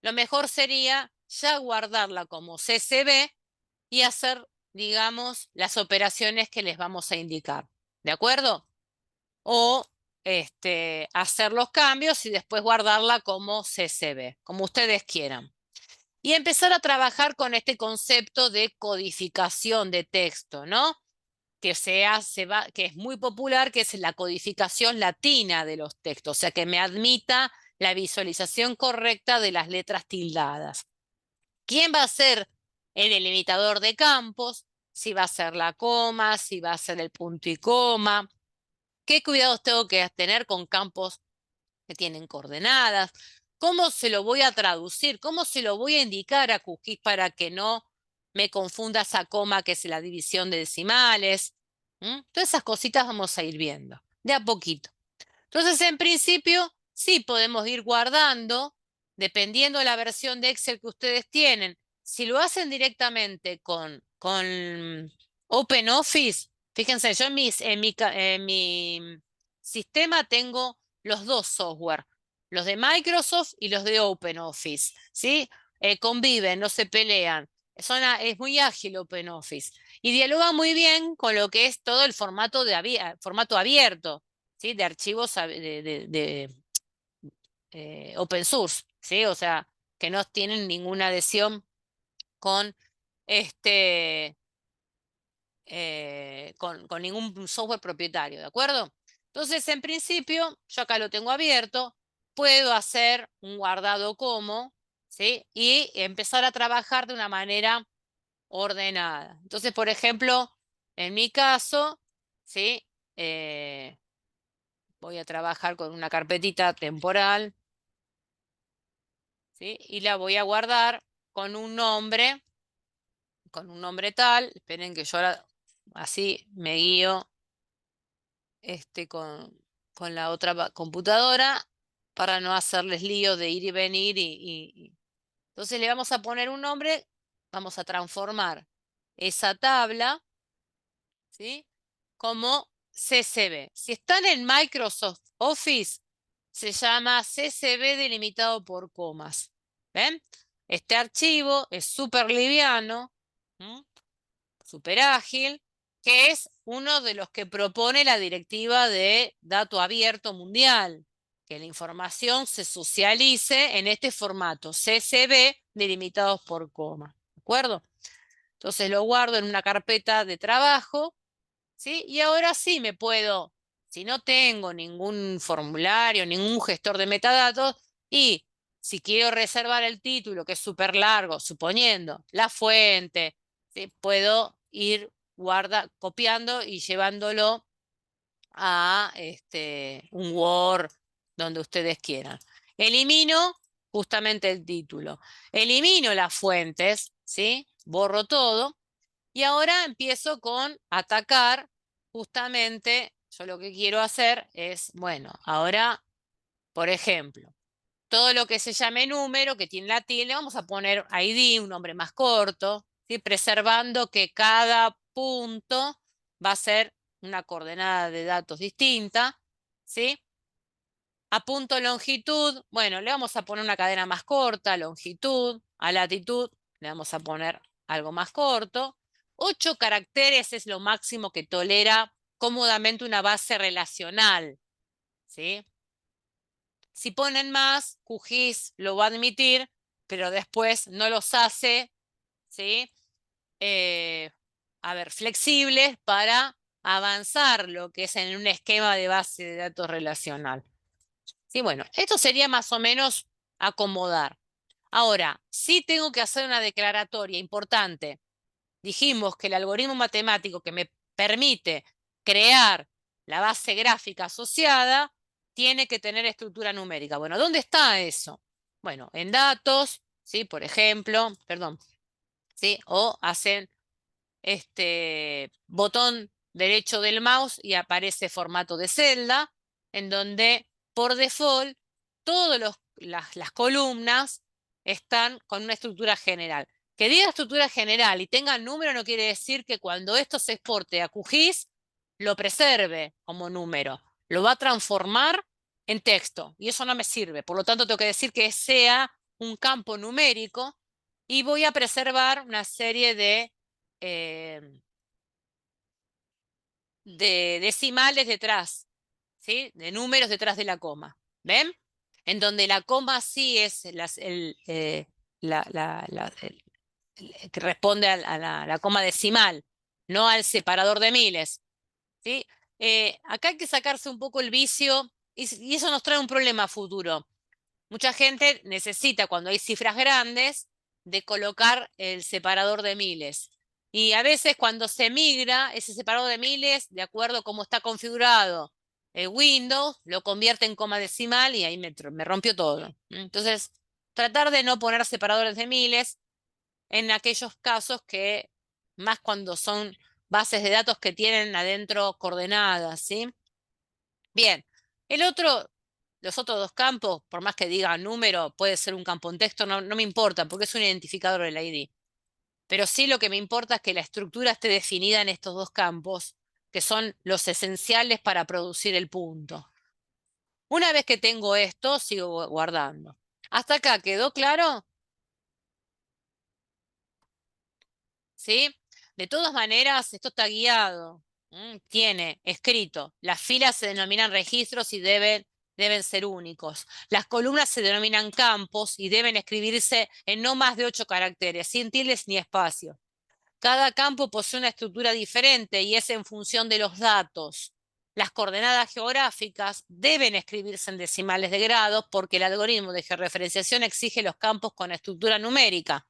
lo mejor sería ya guardarla como CSV y hacer, digamos, las operaciones que les vamos a indicar. ¿De acuerdo? O hacer los cambios y después guardarla como CSV, como ustedes quieran. Y empezar a trabajar con este concepto de codificación de texto, ¿no? Que es muy popular, que es la codificación latina de los textos, o sea, que me admita la visualización correcta de las letras tildadas. ¿Quién va a ser el delimitador de campos? Si va a ser la coma, si va a ser el punto y coma. ¿Qué cuidados tengo que tener con campos que tienen coordenadas? ¿Cómo se lo voy a traducir? ¿Cómo se lo voy a indicar a QGIS para que no me confunda esa coma que es la división de decimales? Todas esas cositas vamos a ir viendo, de a poquito. Entonces, en principio, sí podemos ir guardando, dependiendo de la versión de Excel que ustedes tienen. Si lo hacen directamente con OpenOffice, fíjense, yo en mi sistema tengo los dos software, los de Microsoft y los de OpenOffice, ¿sí? Conviven, no se pelean. Es muy ágil OpenOffice y dialoga muy bien con lo que es todo el formato abierto, ¿sí? De archivos open source, ¿sí? O sea, que no tienen ninguna adhesión con con ningún software propietario, ¿de acuerdo? Entonces, en principio, yo acá lo tengo abierto, puedo hacer un guardado como, ¿sí? Y empezar a trabajar de una manera ordenada. Entonces, por ejemplo, en mi caso, ¿sí? Voy a trabajar con una carpetita temporal, ¿sí? Y la voy a guardar con un nombre tal. Esperen que yo ahora así me guío con la otra computadora para no hacerles lío de ir y venir. Entonces le vamos a poner un nombre, vamos a transformar esa tabla, ¿sí? Como CSV. Si están en Microsoft Office, se llama CSV delimitado por comas. ¿Ven? Este archivo es súper liviano, súper ágil, que es uno de los que propone la directiva de dato abierto mundial, que la información se socialice en este formato, CSV delimitados por coma. ¿De acuerdo? Entonces lo guardo en una carpeta de trabajo, ¿sí? Y ahora sí me puedo, si no tengo ningún formulario, ningún gestor de metadatos, y si quiero reservar el título, que es súper largo, suponiendo la fuente, ¿sí? Puedo ir copiando y llevándolo a un Word, donde ustedes quieran. Elimino justamente el título. Elimino las fuentes, ¿sí? Borro todo. Y ahora empiezo con atacar, justamente, yo lo que quiero hacer es, bueno, ahora, por ejemplo, todo lo que se llame número, que tiene la tilde, vamos a poner ID, un nombre más corto, ¿sí? Preservando que cada punto va a ser una coordenada de datos distinta, ¿sí? A punto longitud, bueno, le vamos a poner una cadena más corta, longitud. A latitud le vamos a poner algo más corto. 8 caracteres es lo máximo que tolera cómodamente una base relacional, ¿sí? Si ponen más, QGIS lo va a admitir, pero después no los hace, ¿sí? Flexibles para avanzar lo que es en un esquema de base de datos relacional. Sí, bueno, esto sería más o menos acomodar. Ahora, sí tengo que hacer una declaratoria importante. Dijimos que el algoritmo matemático que me permite crear la base gráfica asociada tiene que tener estructura numérica. Bueno, ¿dónde está eso? Bueno, en datos, ¿sí? Por ejemplo, perdón, ¿sí? O hacen botón derecho del mouse y aparece formato de celda, en donde por default, todas las columnas están con una estructura general. Que diga estructura general y tenga número no quiere decir que cuando esto se exporte a QGIS, lo preserve como número. Lo va a transformar en texto y eso no me sirve. Por lo tanto, tengo que decir que sea un campo numérico y voy a preservar una serie de decimales detrás, ¿sí? De números detrás de la coma. ¿Ven? En donde la coma sí es que responde a la coma decimal, no al separador de miles. ¿Sí? Acá hay que sacarse un poco el vicio y eso nos trae un problema futuro. Mucha gente necesita, cuando hay cifras grandes, de colocar el separador de miles. Y a veces cuando se migra ese separador de miles, de acuerdo a cómo está configurado Windows, lo convierte en coma decimal y ahí me rompió todo. Entonces, tratar de no poner separadores de miles en aquellos casos que, más cuando son bases de datos que tienen adentro coordenadas, ¿sí? Bien, los otros dos campos, por más que diga número, puede ser un campo en texto, no me importa, porque es un identificador del ID. Pero sí lo que me importa es que la estructura esté definida en estos dos campos, que son los esenciales para producir el punto. Una vez que tengo esto, sigo guardando. ¿Hasta acá quedó claro? ¿Sí? De todas maneras, esto está guiado. Tiene escrito, las filas se denominan registros y deben ser únicos. Las columnas se denominan campos y deben escribirse en no más de 8 caracteres, sin tildes ni espacio. Cada campo posee una estructura diferente y es en función de los datos. Las coordenadas geográficas deben escribirse en decimales de grados porque el algoritmo de georreferenciación exige los campos con estructura numérica.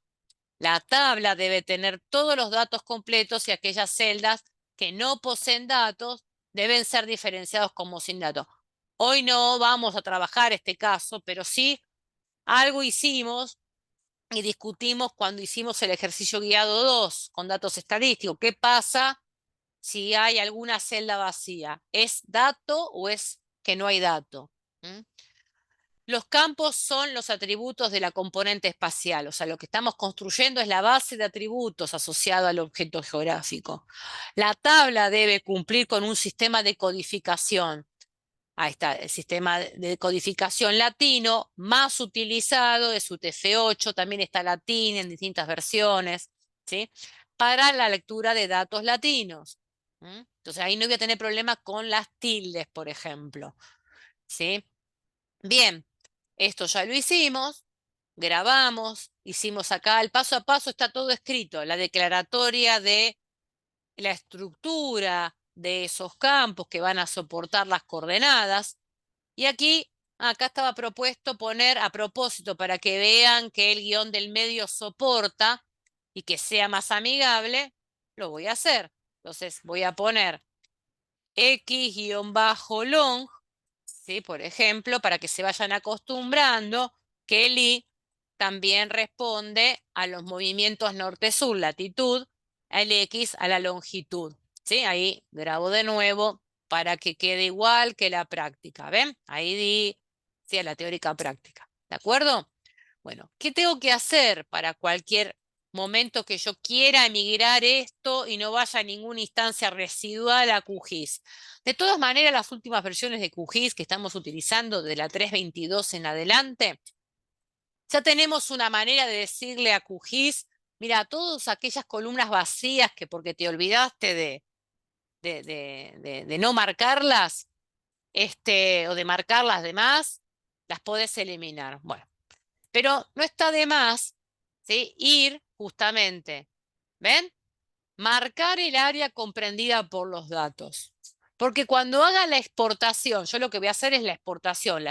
La tabla debe tener todos los datos completos y aquellas celdas que no poseen datos deben ser diferenciados como sin datos. Hoy no vamos a trabajar este caso, pero sí algo hicimos y discutimos cuando hicimos el ejercicio guiado 2 con datos estadísticos. ¿Qué pasa si hay alguna celda vacía? ¿Es dato o es que no hay dato? Los campos son los atributos de la componente espacial, o sea, lo que estamos construyendo es la base de atributos asociado al objeto geográfico. La tabla debe cumplir con un sistema de codificación. Ahí está, el sistema de codificación latino más utilizado es UTF-8, también está latín en distintas versiones, ¿sí? Para la lectura de datos latinos. Entonces ahí no voy a tener problemas con las tildes, por ejemplo, ¿sí? Bien, esto ya lo hicimos, grabamos, hicimos acá el paso a paso, está todo escrito, la declaratoria de la estructura de esos campos que van a soportar las coordenadas. Y acá estaba propuesto poner a propósito para que vean que el guión del medio soporta y que sea más amigable, lo voy a hacer. Entonces voy a poner x-long, ¿sí? Por ejemplo, para que se vayan acostumbrando que el i también responde a los movimientos norte-sur, latitud, el x a la longitud. ¿Sí? Ahí grabo de nuevo para que quede igual que la práctica. ¿Ven? Ahí di, sí, a la teórica práctica. ¿De acuerdo? Bueno, ¿qué tengo que hacer para cualquier momento que yo quiera emigrar esto y no vaya a ninguna instancia residual a QGIS? De todas maneras, las últimas versiones de QGIS que estamos utilizando de la 3.22 en adelante, ya tenemos una manera de decirle a QGIS, mira, todas aquellas columnas vacías que porque te olvidaste de no marcarlas, o de marcar las demás, las podés eliminar. Bueno, pero no está de más, ¿sí? Ir justamente, ¿ven? Marcar el área comprendida por los datos. Porque cuando haga la exportación, yo lo que voy a hacer es la exportación,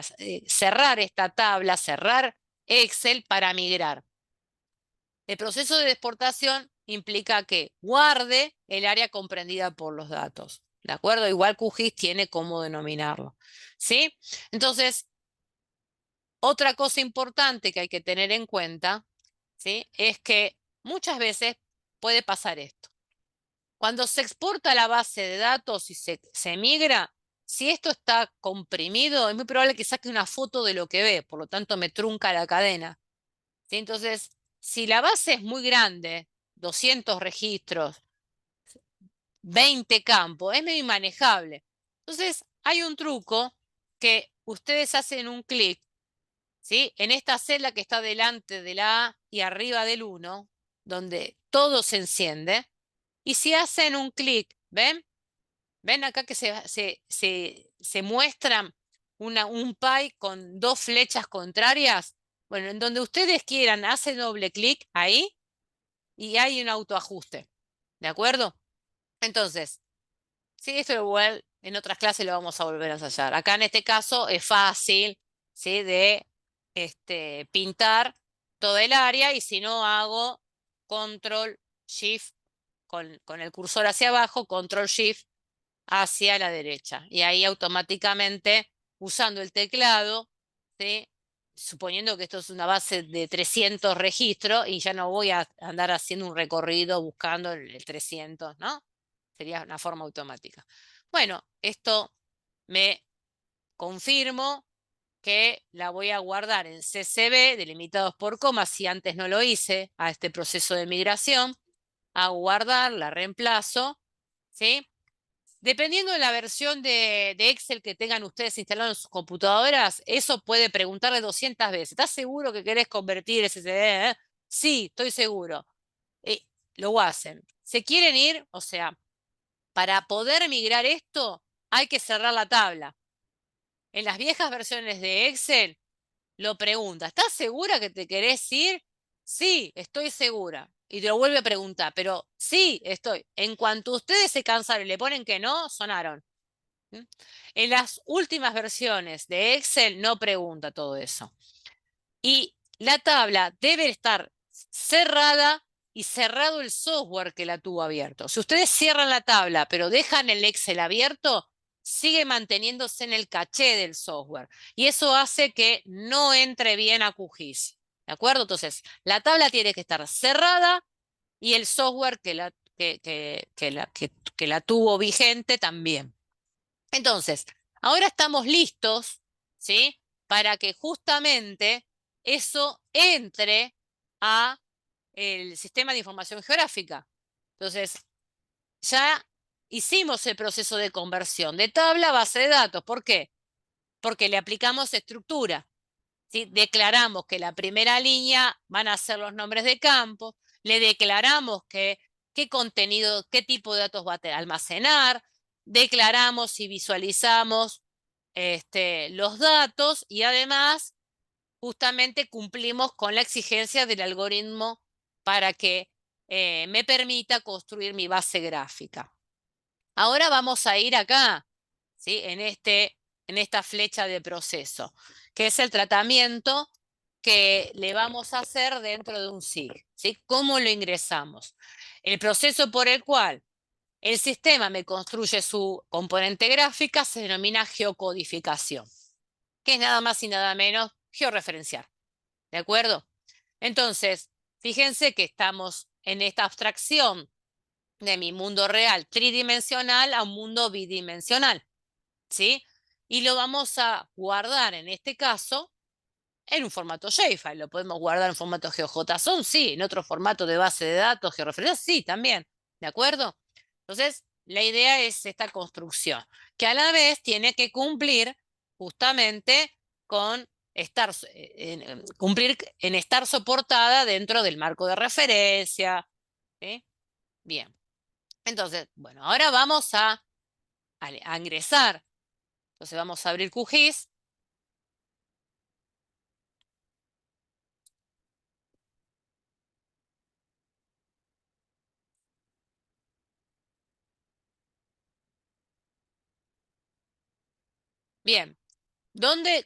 cerrar esta tabla, cerrar Excel para migrar. El proceso de exportación implica que guarde el área comprendida por los datos. ¿De acuerdo? Igual QGIS tiene cómo denominarlo. ¿Sí? Entonces, otra cosa importante que hay que tener en cuenta, ¿sí? Es que muchas veces puede pasar esto. Cuando se exporta la base de datos y se migra, si esto está comprimido, es muy probable que saque una foto de lo que ve, por lo tanto me trunca la cadena. ¿Sí? Entonces, si la base es muy grande, 200 registros, 20 campos, es medio inmanejable. Entonces, hay un truco que ustedes hacen un clic, ¿sí? En esta celda que está delante de la A y arriba del 1, donde todo se enciende, y si hacen un clic, ¿ven? ¿Ven acá que se muestra un pie con dos flechas contrarias? Bueno, en donde ustedes quieran, hacen doble clic ahí y hay un autoajuste. ¿De acuerdo? Entonces, sí, esto igual en otras clases lo vamos a volver a ensayar. Acá en este caso es fácil, ¿sí? De pintar toda el área y si no hago control shift con el cursor hacia abajo, control shift hacia la derecha. Y ahí automáticamente, usando el teclado, ¿sí? Suponiendo que esto es una base de 300 registros y ya no voy a andar haciendo un recorrido buscando el 300, ¿no? Sería una forma automática. Bueno, esto me confirmo que la voy a guardar en CSV, delimitados por comas, si antes no lo hice, a este proceso de migración, a guardar, la reemplazo, ¿sí? Dependiendo de la versión de Excel que tengan ustedes instalado en sus computadoras, eso puede preguntarle 200 veces. ¿Estás seguro que querés convertir ese CD? Sí, estoy seguro. Lo hacen. ¿Se quieren ir? O sea, para poder migrar esto, hay que cerrar la tabla. En las viejas versiones de Excel, lo pregunta. ¿Estás segura que te querés ir? Sí, estoy segura. Y te lo vuelve a preguntar, pero sí, estoy. En cuanto ustedes se cansaron y le ponen que no, sonaron. En las últimas versiones de Excel no pregunta todo eso. Y la tabla debe estar cerrada y cerrado el software que la tuvo abierto. Si ustedes cierran la tabla pero dejan el Excel abierto, sigue manteniéndose en el caché del software. Y eso hace que no entre bien a QGIS. ¿De acuerdo? Entonces, la tabla tiene que estar cerrada y el software que la tuvo vigente también. Entonces, ahora estamos listos, ¿sí? Para que justamente eso entre a el sistema de información geográfica. Entonces, ya hicimos el proceso de conversión de tabla a base de datos. ¿Por qué? Porque le aplicamos estructura, ¿sí? Declaramos que la primera línea van a ser los nombres de campo, le declaramos qué contenido, qué tipo de datos va a almacenar, declaramos y visualizamos los datos y además justamente cumplimos con la exigencia del algoritmo para que me permita construir mi base gráfica. Ahora vamos a ir acá, ¿sí? En esta flecha de proceso, que es el tratamiento que le vamos a hacer dentro de un SIG, ¿sí? ¿Cómo lo ingresamos? El proceso por el cual el sistema me construye su componente gráfica se denomina geocodificación, que es nada más y nada menos georreferenciar, ¿de acuerdo? Entonces, fíjense que estamos en esta abstracción de mi mundo real tridimensional a un mundo bidimensional, ¿sí? Y lo vamos a guardar en este caso en un formato JFile. Lo podemos guardar en formato GeoJSON, sí. En otro formato de base de datos, georreferencia, sí, también. ¿De acuerdo? Entonces, la idea es esta construcción, que a la vez tiene que cumplir justamente con cumplir en estar soportada dentro del marco de referencia, ¿sí? Bien. Entonces, bueno, ahora vamos a ingresar. Entonces vamos a abrir QGIS. Bien,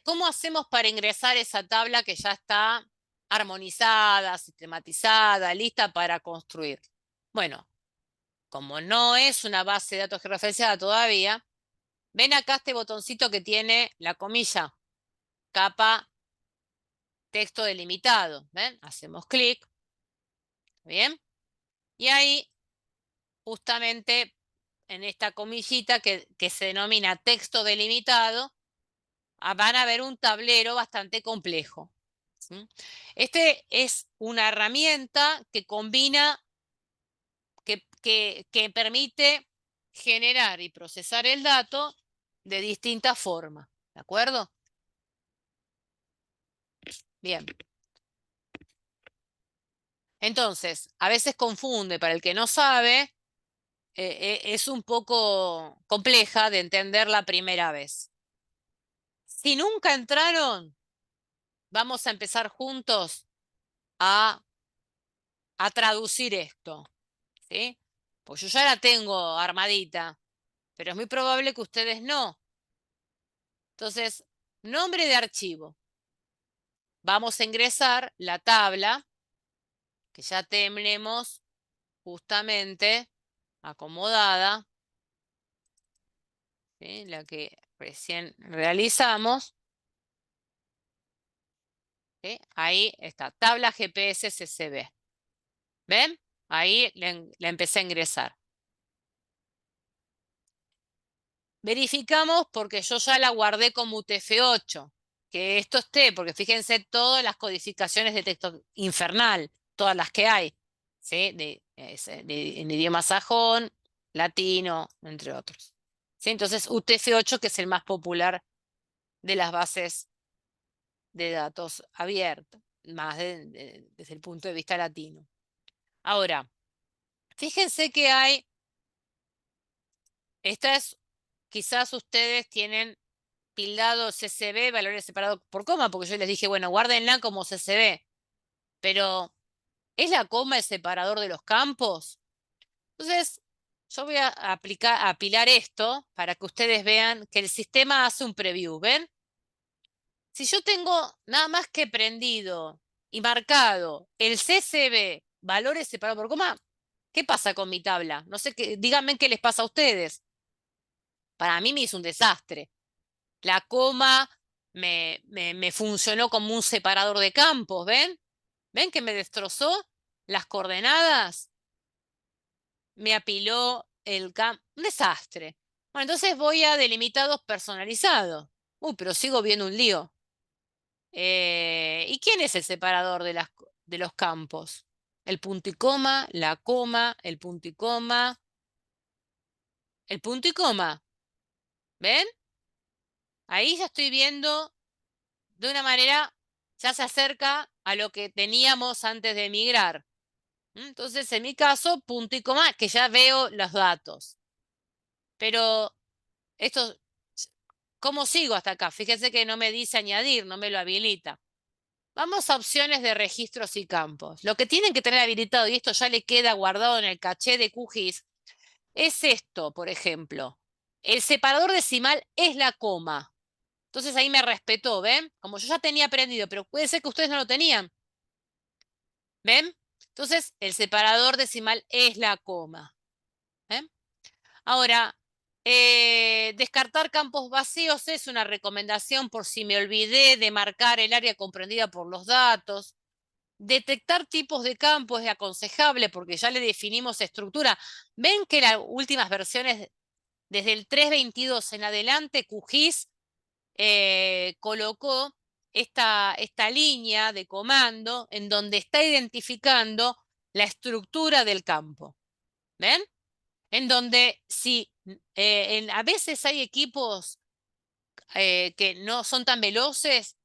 ¿cómo hacemos para ingresar esa tabla que ya está armonizada, sistematizada, lista para construir? Bueno, como no es una base de datos georreferenciada todavía, ven acá este botoncito que tiene la comilla, capa, texto delimitado. ¿Ven? Hacemos clic. ¿Bien? Y ahí justamente en esta comillita que se denomina texto delimitado, van a ver un tablero bastante complejo. ¿Sí? Este es una herramienta que combina, que permite generar y procesar el dato de distintas formas. ¿De acuerdo? Bien. Entonces, a veces confunde, para el que no sabe, es un poco compleja de entender la primera vez. Si nunca entraron, vamos a empezar juntos a traducir esto, ¿sí? Pues yo ya la tengo armadita, pero es muy probable que ustedes no. Entonces, nombre de archivo. Vamos a ingresar la tabla que ya tenemos justamente acomodada, ¿sí? La que recién realizamos. ¿Sí? Ahí está, tabla GPS CCB. ¿Ven? Ahí le empecé a ingresar. Verificamos porque yo ya la guardé como UTF-8, que esto esté, porque fíjense todas las codificaciones de texto infernal, todas las que hay, ¿sí? En idioma sajón, latino, entre otros. ¿Sí? Entonces, UTF-8, que es el más popular de las bases de datos abiertas, más desde el punto de vista latino. Ahora, fíjense que hay, quizás ustedes tienen tildado CCB, valores separados por coma, porque yo les dije, bueno, guárdenla como CCB, pero ¿es la coma el separador de los campos? Entonces, yo voy a apilar esto para que ustedes vean que el sistema hace un preview, ¿ven? Si yo tengo nada más que prendido y marcado el CCB, valores separados por coma, ¿qué pasa con mi tabla? No sé qué, díganme qué les pasa a ustedes. Para mí me hizo un desastre. La coma me funcionó como un separador de campos, ¿ven? ¿Ven que me destrozó las coordenadas? Me apiló el campo. Un desastre. Bueno, entonces voy a delimitados personalizados. Pero sigo viendo un lío. ¿Y quién es el separador de los campos? El punto y coma, la coma, el punto y coma, el punto y coma. ¿Ven? Ahí ya estoy viendo de una manera, ya se acerca a lo que teníamos antes de emigrar. Entonces, en mi caso, punto y coma, que ya veo los datos. Pero esto, ¿cómo sigo hasta acá? Fíjense que no me dice añadir, no me lo habilita. Vamos a opciones de registros y campos. Lo que tienen que tener habilitado, y esto ya le queda guardado en el caché de QGIS, es esto, por ejemplo. El separador decimal es la coma. Entonces ahí me respetó, ¿ven? Como yo ya tenía aprendido, pero puede ser que ustedes no lo tenían. ¿Ven? Entonces, el separador decimal es la coma. ¿Ven? Ahora, descartar campos vacíos es una recomendación por si me olvidé de marcar el área comprendida por los datos. Detectar tipos de campos es aconsejable porque ya le definimos estructura. Ven que las últimas versiones, desde el 3.22 en adelante, QGIS colocó esta línea de comando en donde está identificando la estructura del campo. ¿Ven? En donde si a veces hay equipos que no son tan veloces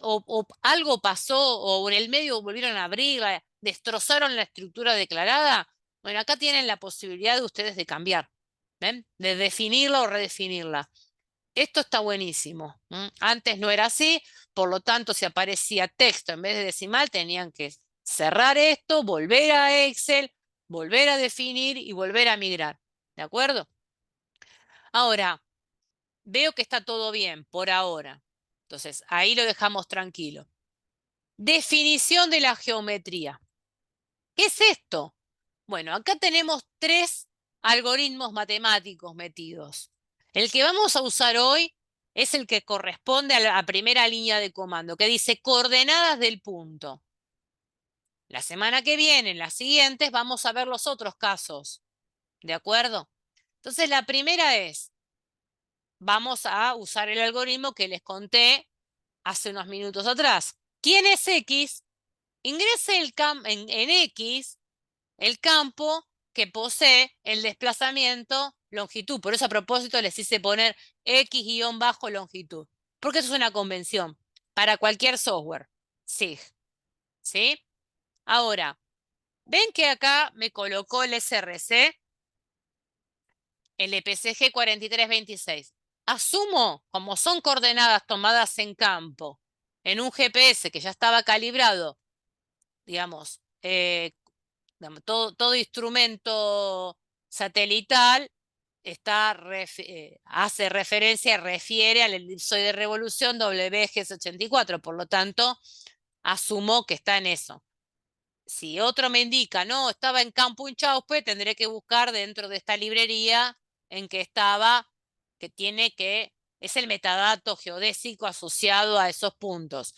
o algo pasó o en el medio volvieron a abrir, destrozaron la estructura declarada, bueno, acá tienen la posibilidad de ustedes de cambiar, ¿ven? De definirla o redefinirla. Esto está buenísimo. Antes no era así, por lo tanto, si aparecía texto en vez de decimal, tenían que cerrar esto, volver a Excel, volver a definir y volver a migrar. ¿De acuerdo? Ahora, veo que está todo bien por ahora. Entonces, ahí lo dejamos tranquilo. Definición de la geometría. ¿Qué es esto? Bueno, acá tenemos 3 algoritmos matemáticos metidos. El que vamos a usar hoy es el que corresponde a la primera línea de comando, que dice coordenadas del punto. La semana que viene, en las siguientes, vamos a ver los otros casos. ¿De acuerdo? Entonces la primera es, vamos a usar el algoritmo que les conté hace unos minutos atrás. ¿Quién es X? Ingrese en X el campo que posee el desplazamiento longitud. Por eso a propósito les hice poner X-longitud, porque eso es una convención para cualquier software, SIG, ¿sí? Ahora, ven que acá me colocó el SRC, el EPCG 4326. Asumo, como son coordenadas tomadas en campo, en un GPS que ya estaba calibrado, digamos, todo instrumento satelital hace referencia, refiere al elipsoide de revolución WGS84, por lo tanto, asumo que está en eso. Si otro me indica, no, estaba en Campo Inchauspe, tendré que buscar dentro de esta librería en que estaba, es el metadato geodésico asociado a esos puntos.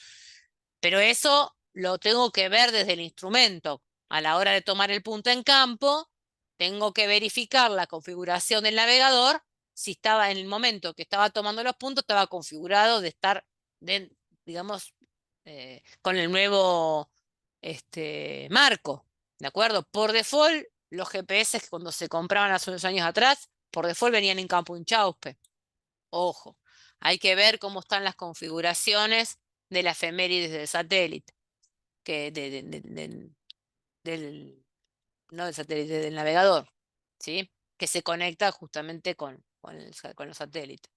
Pero eso lo tengo que ver desde el instrumento. A la hora de tomar el punto en campo, tengo que verificar la configuración del navegador. Si estaba en el momento que estaba tomando los puntos, estaba configurado de estar, digamos, con el nuevo marco, ¿de acuerdo? Por default, los GPS que cuando se compraban hace unos años atrás, por default venían en Campo Inchauspe. Ojo, hay que ver cómo están las configuraciones de la efemérides del satélite, no del satélite, del navegador, ¿sí? Que se conecta justamente con los satélites.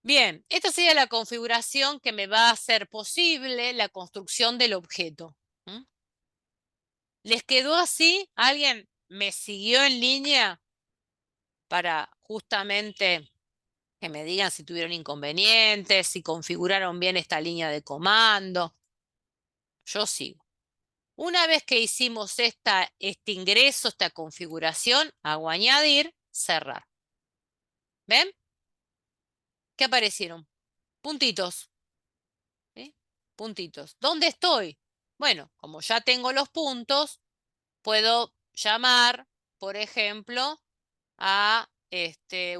Bien, esta sería la configuración que me va a hacer posible la construcción del objeto. ¿Les quedó así? ¿Alguien me siguió en línea para justamente que me digan si tuvieron inconvenientes, si configuraron bien esta línea de comando? Yo sigo. Una vez que hicimos este ingreso, esta configuración, hago añadir, cerrar. ¿Ven? ¿Qué aparecieron? Puntitos. ¿Sí? Puntitos. ¿Dónde estoy? Bueno, como ya tengo los puntos, puedo llamar, por ejemplo,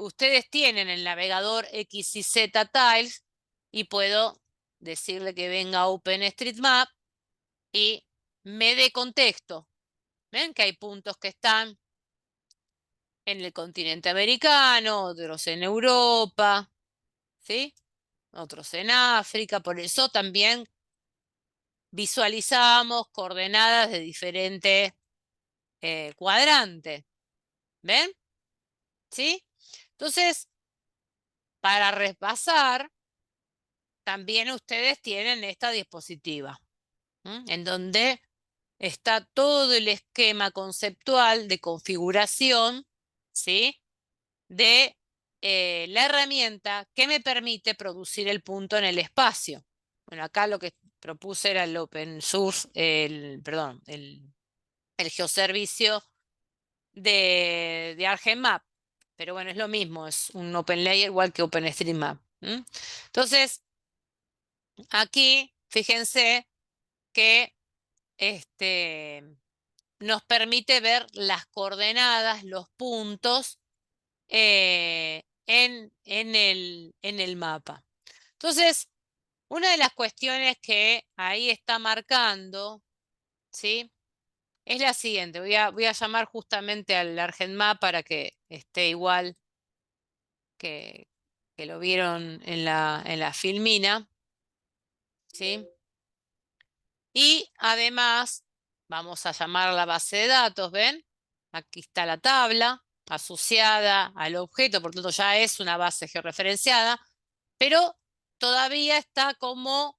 ustedes tienen el navegador XYZ Tiles y puedo decirle que venga a OpenStreetMap y me dé contexto. ¿Ven que hay puntos que están en el continente americano, otros en Europa, ¿sí? Otros en África? Por eso también visualizamos coordenadas de diferentes cuadrantes. ¿Ven? ¿Sí? Entonces, para repasar, también ustedes tienen esta diapositiva, en donde está todo el esquema conceptual de configuración, ¿sí? De la herramienta que me permite producir el punto en el espacio. Bueno, acá lo que propuse era el open source, el geoservicio de ArcMap. Pero bueno, es lo mismo, es un open layer igual que OpenStreetMap. Entonces, aquí, fíjense que nos permite ver las coordenadas, los puntos en el mapa. Entonces, una de las cuestiones que ahí está marcando, ¿sí? Es la siguiente. Voy a llamar justamente al ArcMap para que esté igual que lo vieron en la filmina, ¿sí? Y además vamos a llamar a la base de datos, ¿ven? Aquí está la tabla asociada al objeto, por lo tanto ya es una base georreferenciada, pero todavía está como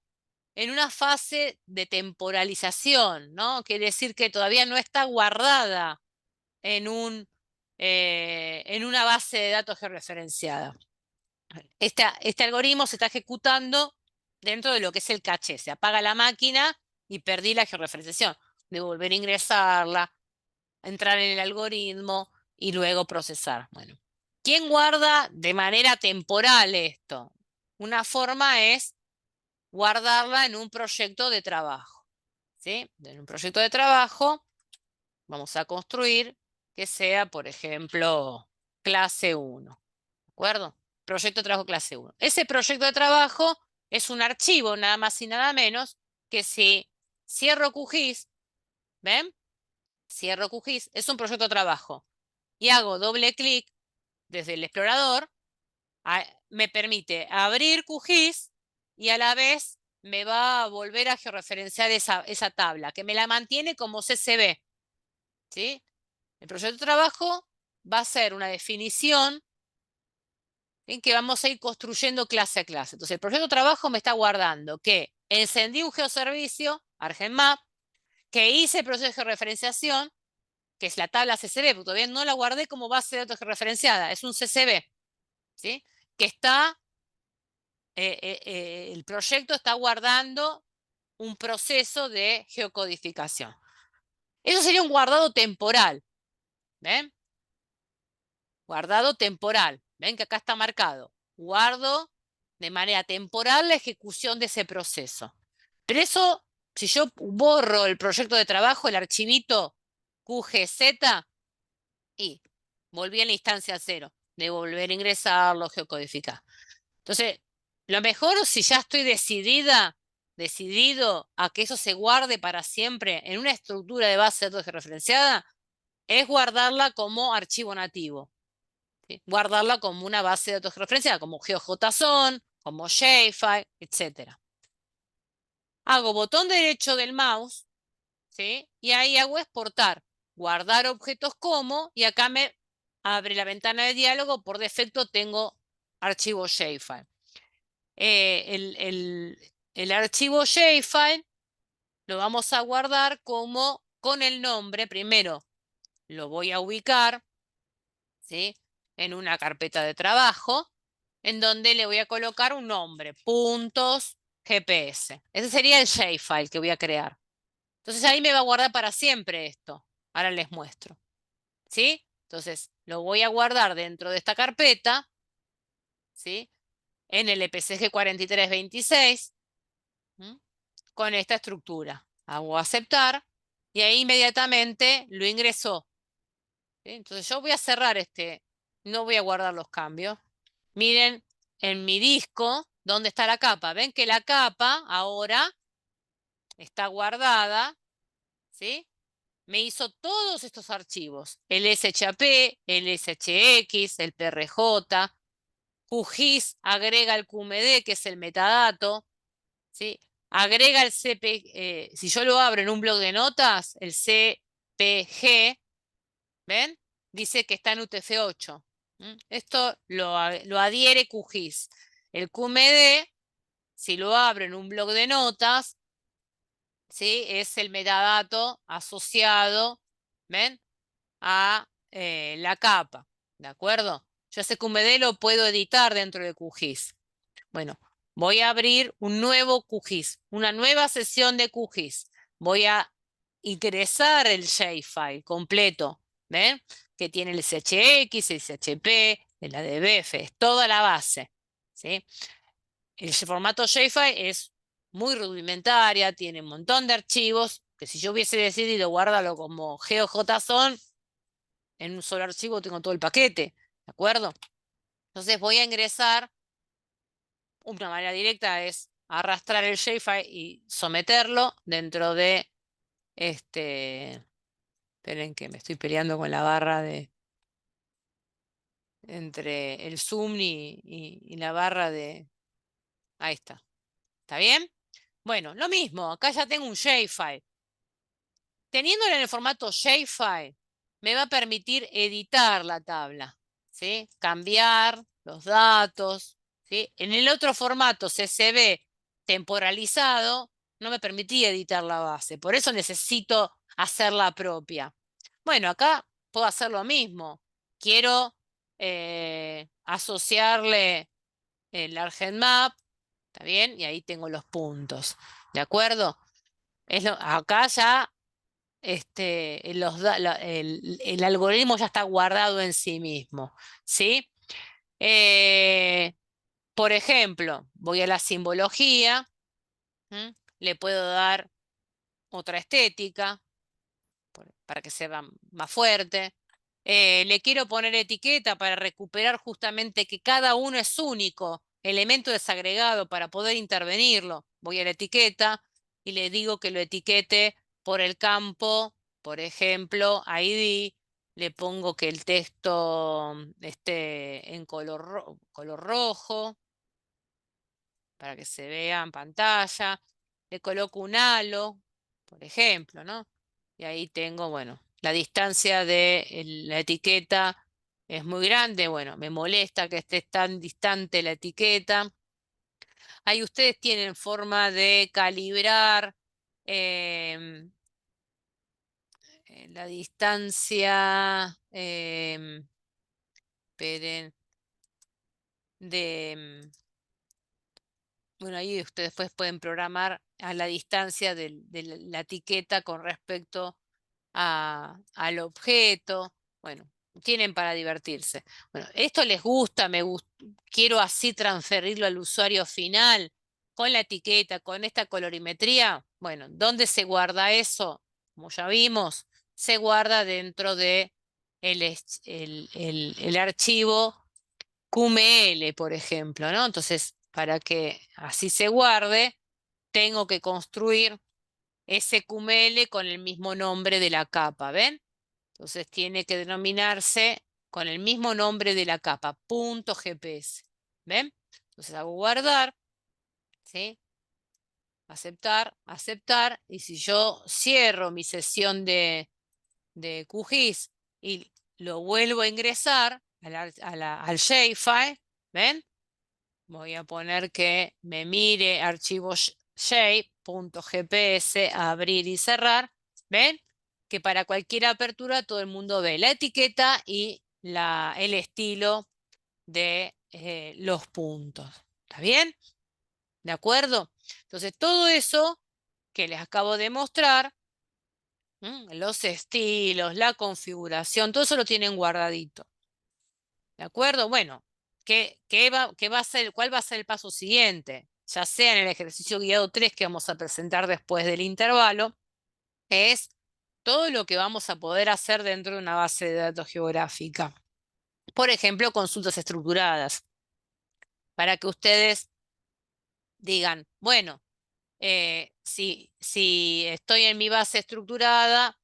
en una fase de temporalización, ¿no? Quiere decir que todavía no está guardada en una base de datos georreferenciada. Este algoritmo se está ejecutando dentro de lo que es el caché. Se apaga la máquina y perdí la georreferenciación. Debo volver a ingresarla, entrar en el algoritmo y luego procesar. Bueno, ¿quién guarda de manera temporal esto? Una forma es guardarla en un proyecto de trabajo. ¿Sí? En un proyecto de trabajo vamos a construir que sea, por ejemplo, clase 1. ¿De acuerdo? Proyecto de trabajo clase 1. Ese proyecto de trabajo es un archivo, nada más y nada menos, que si cierro QGIS, ¿ven? Cierro QGIS, es un proyecto de trabajo. Y hago doble clic desde el explorador, me permite abrir QGIS y a la vez me va a volver a georreferenciar esa tabla, que me la mantiene como CSV. ¿Sí? El proyecto de trabajo va a ser una definición en que vamos a ir construyendo clase a clase. Entonces, el proyecto de trabajo me está guardando que encendí un geoservicio, ArgenMap, que hice el proceso de georreferenciación, que es la tabla CSV, porque todavía no la guardé como base de datos georreferenciada, es un CSV, ¿sí? Que está, el proyecto está guardando un proceso de geocodificación. Eso sería un guardado temporal, ¿ven? Guardado temporal. Ven que acá está marcado. Guardo de manera temporal la ejecución de ese proceso. Pero eso, si yo borro el proyecto de trabajo, el archivito QGZ, y volví a la instancia 0, de volver a ingresarlo, geocodificar. Entonces, lo mejor, si ya estoy decidido a que eso se guarde para siempre en una estructura de base de datos referenciada, es guardarla como archivo nativo. ¿Sí? Guardarla como una base de datos referenciada, como GeoJSON, como Shapefile, etc. Hago botón derecho del mouse, ¿sí? Y ahí hago exportar, guardar objetos como, y acá me abre la ventana de diálogo. Por defecto tengo archivo Shapefile. El archivo Shapefile lo vamos a guardar como con el nombre. Primero lo voy a ubicar, ¿sí? En una carpeta de trabajo, en donde le voy a colocar un nombre, puntos GPS. Ese sería el shapefile que voy a crear. Entonces ahí me va a guardar para siempre esto. Ahora les muestro. ¿Sí? Entonces lo voy a guardar dentro de esta carpeta, ¿sí? En el EPCG 4326, con esta estructura. Hago aceptar y ahí inmediatamente lo ingresó. ¿Sí? Entonces yo voy a cerrar no voy a guardar los cambios. Miren en mi disco dónde está la capa. Ven que la capa ahora está guardada, ¿sí? Me hizo todos estos archivos. El SHP, el SHX, el PRJ, QGIS agrega el QMD, que es el metadato, ¿sí? Agrega el CP, si yo lo abro en un bloc de notas, el CPG, ¿ven? Dice que está en UTF-8. Esto lo adhiere QGIS. El QMD, si lo abro en un bloc de notas, ¿sí? Es el metadato asociado, ¿ven? A la capa, ¿de acuerdo? Yo ese QMD lo puedo editar dentro de QGIS. Bueno, voy a abrir un nuevo QGIS, una nueva sesión de QGIS. Voy a ingresar el shapefile completo, ¿ven? Que tiene el SHX, el SHP, el ADBF, es toda la base, ¿sí? El formato shapefile es muy rudimentaria, tiene un montón de archivos, que si yo hubiese decidido guardarlo como GeoJSON, en un solo archivo tengo todo el paquete, ¿de acuerdo? Entonces voy a ingresar, una manera directa es arrastrar el shapefile y someterlo dentro de esperen que me estoy peleando con la barra entre el zoom y la barra de, ahí está. ¿Está bien? Bueno, lo mismo, acá ya tengo un shapefile. Teniéndolo en el formato shapefile, me va a permitir editar la tabla, ¿sí? Cambiar los datos, ¿sí? En el otro formato CSV temporalizado, no me permitía editar la base, por eso necesito hacerla propia. Bueno, acá puedo hacer lo mismo. Quiero asociarle el ArgenMap, ¿está bien? Y ahí tengo los puntos, ¿de acuerdo? Acá ya el algoritmo ya está guardado en sí mismo, ¿sí? Por ejemplo, voy a la simbología, le puedo dar otra estética para que sea más fuerte. Le quiero poner etiqueta para recuperar justamente que cada uno es único, elemento desagregado para poder intervenirlo. Voy a la etiqueta y le digo que lo etiquete por el campo, por ejemplo, ID, le pongo que el texto esté en color rojo para que se vea en pantalla. Le coloco un halo, por ejemplo, ¿no? Y ahí tengo, bueno, la distancia de la etiqueta es muy grande. Bueno, me molesta que esté tan distante la etiqueta. Ahí ustedes tienen forma de calibrar em, la distancia, esperen, de... Bueno, ahí ustedes después pueden programar a la distancia de la etiqueta con respecto al objeto. Bueno, tienen para divertirse. Bueno, esto les gusta, quiero así transferirlo al usuario final con la etiqueta, con esta colorimetría. Bueno, ¿dónde se guarda eso? Como ya vimos, se guarda dentro de el archivo QML, por ejemplo, ¿no? Entonces, para que así se guarde, tengo que construir ese QML con el mismo nombre de la capa, ¿ven? Entonces tiene que denominarse con el mismo nombre de la capa, .gps, ¿ven? Entonces hago guardar, ¿sí? Aceptar, aceptar, y si yo cierro mi sesión de QGIS y lo vuelvo a ingresar al shapefile, ¿ven? Voy a poner que me mire archivo shape.gps, abrir y cerrar. ¿Ven? Que para cualquier apertura todo el mundo ve la etiqueta y el estilo de los puntos. ¿Está bien? ¿De acuerdo? Entonces todo eso que les acabo de mostrar, los estilos, la configuración, todo eso lo tienen guardadito. ¿De acuerdo? Bueno, ¿cuál va a ser el paso siguiente? Ya sea en el ejercicio guiado 3 que vamos a presentar después del intervalo, es todo lo que vamos a poder hacer dentro de una base de datos geográfica. Por ejemplo, consultas estructuradas, para que ustedes digan, bueno, si estoy en mi base estructurada,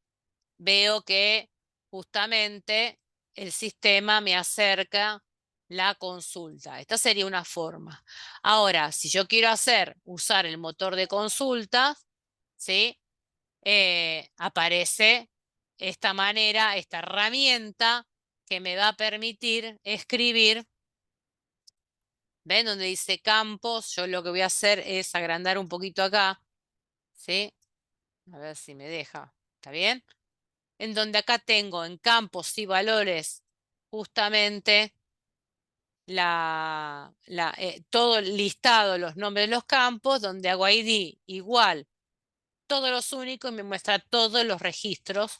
veo que justamente el sistema me acerca la consulta. Esta sería una forma. Ahora, si yo quiero usar el motor de consultas, ¿sí? Aparece esta manera, esta herramienta que me va a permitir escribir. ¿Ven? Donde dice campos, yo lo que voy a hacer es agrandar un poquito acá, ¿sí? A ver si me deja. ¿Está bien? En donde acá tengo en campos y valores justamente todo listado, los nombres de los campos, donde hago ID igual, todos los únicos y me muestra todos los registros.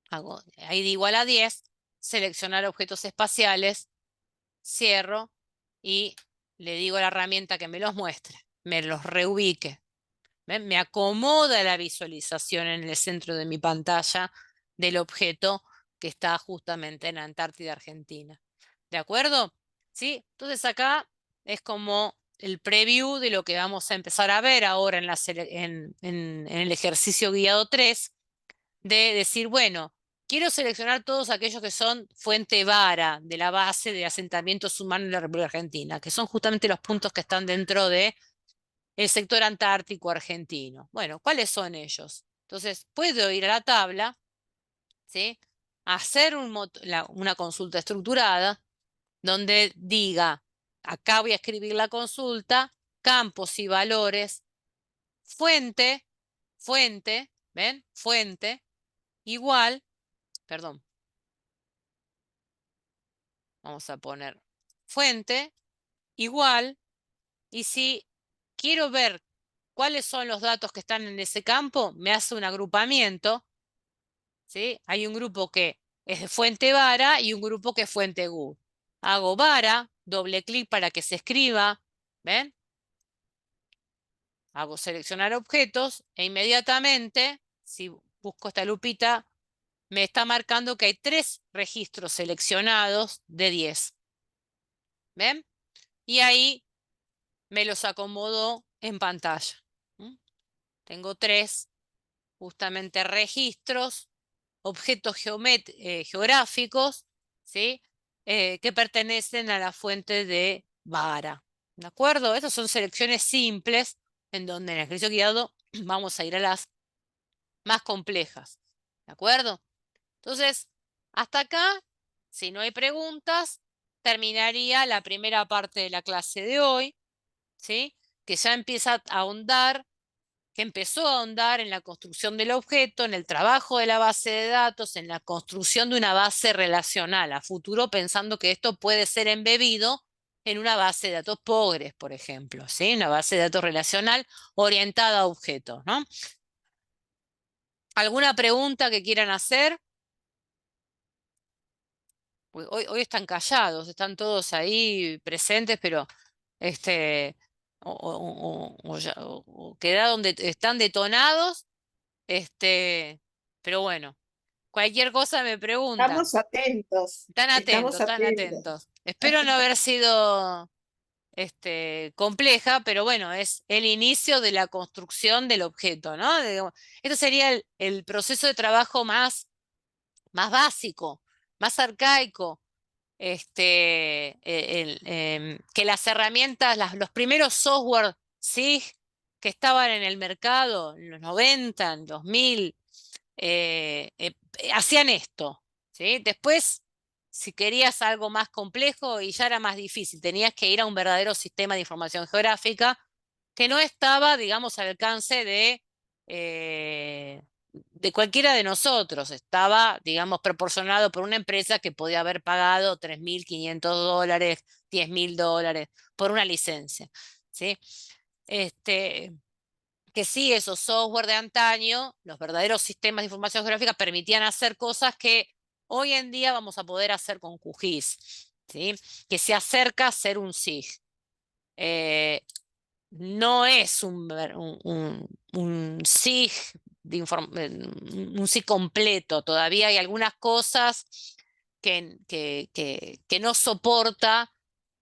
Hago ID igual a 10, seleccionar objetos espaciales, cierro y le digo a la herramienta que me los muestre, me los reubique. ¿Ven? Me acomoda la visualización en el centro de mi pantalla del objeto que está justamente en Antártida, Argentina. ¿De acuerdo? ¿Sí? Entonces acá es como el preview de lo que vamos a empezar a ver ahora en el ejercicio guiado 3, de decir, bueno, quiero seleccionar todos aquellos que son fuente vara de la base de asentamientos humanos en la República Argentina, que son justamente los puntos que están dentro de el sector antártico argentino. Bueno, ¿cuáles son ellos? Entonces, puedo ir a la tabla, ¿sí? Hacer una consulta estructurada donde diga, acá voy a escribir la consulta, campos y valores, fuente, ¿ven? Fuente, igual, perdón, vamos a poner fuente, igual, y si quiero ver cuáles son los datos que están en ese campo, me hace un agrupamiento, ¿sí? Hay un grupo que es de fuente vara y un grupo que es fuente GU. Hago vara, doble clic para que se escriba, ¿ven? Hago seleccionar objetos e inmediatamente, si busco esta lupita, me está marcando que hay 3 registros seleccionados de 10. ¿Ven? Y ahí me los acomodo en pantalla. Tengo 3 justamente registros, objetos geográficos, ¿sí? Que pertenecen a la fuente de vara. ¿De acuerdo? Estas son selecciones simples en donde en el ejercicio guiado vamos a ir a las más complejas. ¿De acuerdo? Entonces, hasta acá, si no hay preguntas, terminaría la primera parte de la clase de hoy, ¿sí? Que ya empieza a ahondar, que empezó a ahondar en la construcción del objeto, en el trabajo de la base de datos, en la construcción de una base relacional a futuro, pensando que esto puede ser embebido en una base de datos Postgres, por ejemplo, ¿sí? Una base de datos relacional orientada a objetos, ¿no? ¿Alguna pregunta que quieran hacer? Hoy están callados, están todos ahí presentes, pero o queda donde están detonados, pero bueno, cualquier cosa me preguntan. Estamos atentos, Están atentos, estamos están atentos. atentos. Espero no haber sido compleja, pero bueno, es el inicio de la construcción del objeto, ¿no? Esto sería el proceso de trabajo más básico, más arcaico. Que las herramientas, los primeros software SIG que estaban en el mercado en los 90, en 2000, hacían esto, ¿sí? Después, si querías algo más complejo y ya era más difícil, tenías que ir a un verdadero sistema de información geográfica que no estaba, digamos, al alcance de cualquiera de nosotros. Estaba, digamos, proporcionado por una empresa que podía haber pagado $3.500, $10.000 por una licencia, ¿sí? Que sí, esos software de antaño, los verdaderos sistemas de información geográfica, permitían hacer cosas que hoy en día vamos a poder hacer con QGIS, ¿sí? Que se acerca a ser un SIG. No es un SIG un SIG completo. Todavía hay algunas cosas que no soporta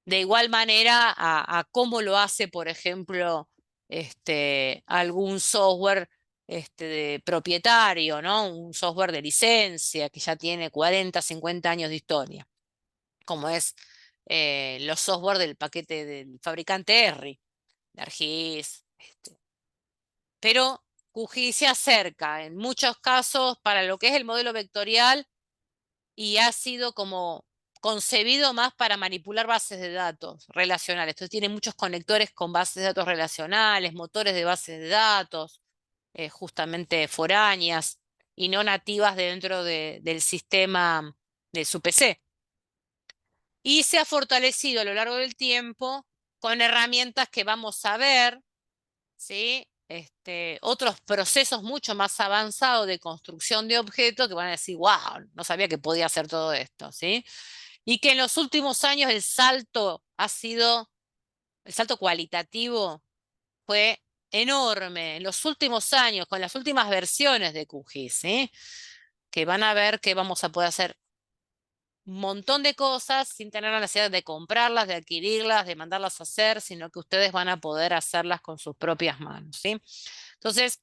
de igual manera a cómo lo hace, por ejemplo, algún software de propietario, ¿no? Un software de licencia que ya tiene 40, 50 años de historia, como es los software del paquete del fabricante ERRI, de ArcGIS. Pero QGIS se acerca en muchos casos para lo que es el modelo vectorial y ha sido como concebido más para manipular bases de datos relacionales. Entonces tiene muchos conectores con bases de datos relacionales, motores de bases de datos, justamente foráneas y no nativas dentro del sistema de su PC. Y se ha fortalecido a lo largo del tiempo con herramientas que vamos a ver, ¿sí? Otros procesos mucho más avanzados de construcción de objetos que van a decir, wow, no sabía que podía hacer todo esto, ¿sí? Y que en los últimos años el salto cualitativo fue enorme. En los últimos años, con las últimas versiones de QGIS, ¿sí? Que van a ver que vamos a poder hacer un montón de cosas sin tener la necesidad de comprarlas, de adquirirlas, de mandarlas a hacer, sino que ustedes van a poder hacerlas con sus propias manos, ¿sí? Entonces,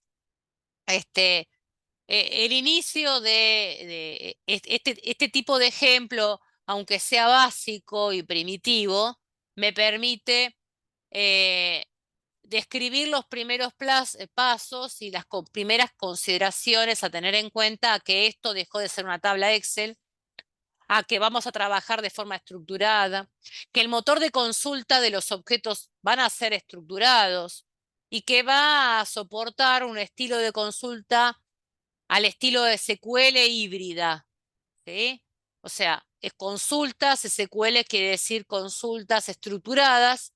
el inicio de este tipo de ejemplo, aunque sea básico y primitivo, me permite describir los primeros pasos y las primeras consideraciones a tener en cuenta que esto dejó de ser una tabla Excel, a que vamos a trabajar de forma estructurada, que el motor de consulta de los objetos van a ser estructurados y que va a soportar un estilo de consulta al estilo de SQL híbrida, ¿sí? O sea, es consultas, SQL quiere decir consultas estructuradas,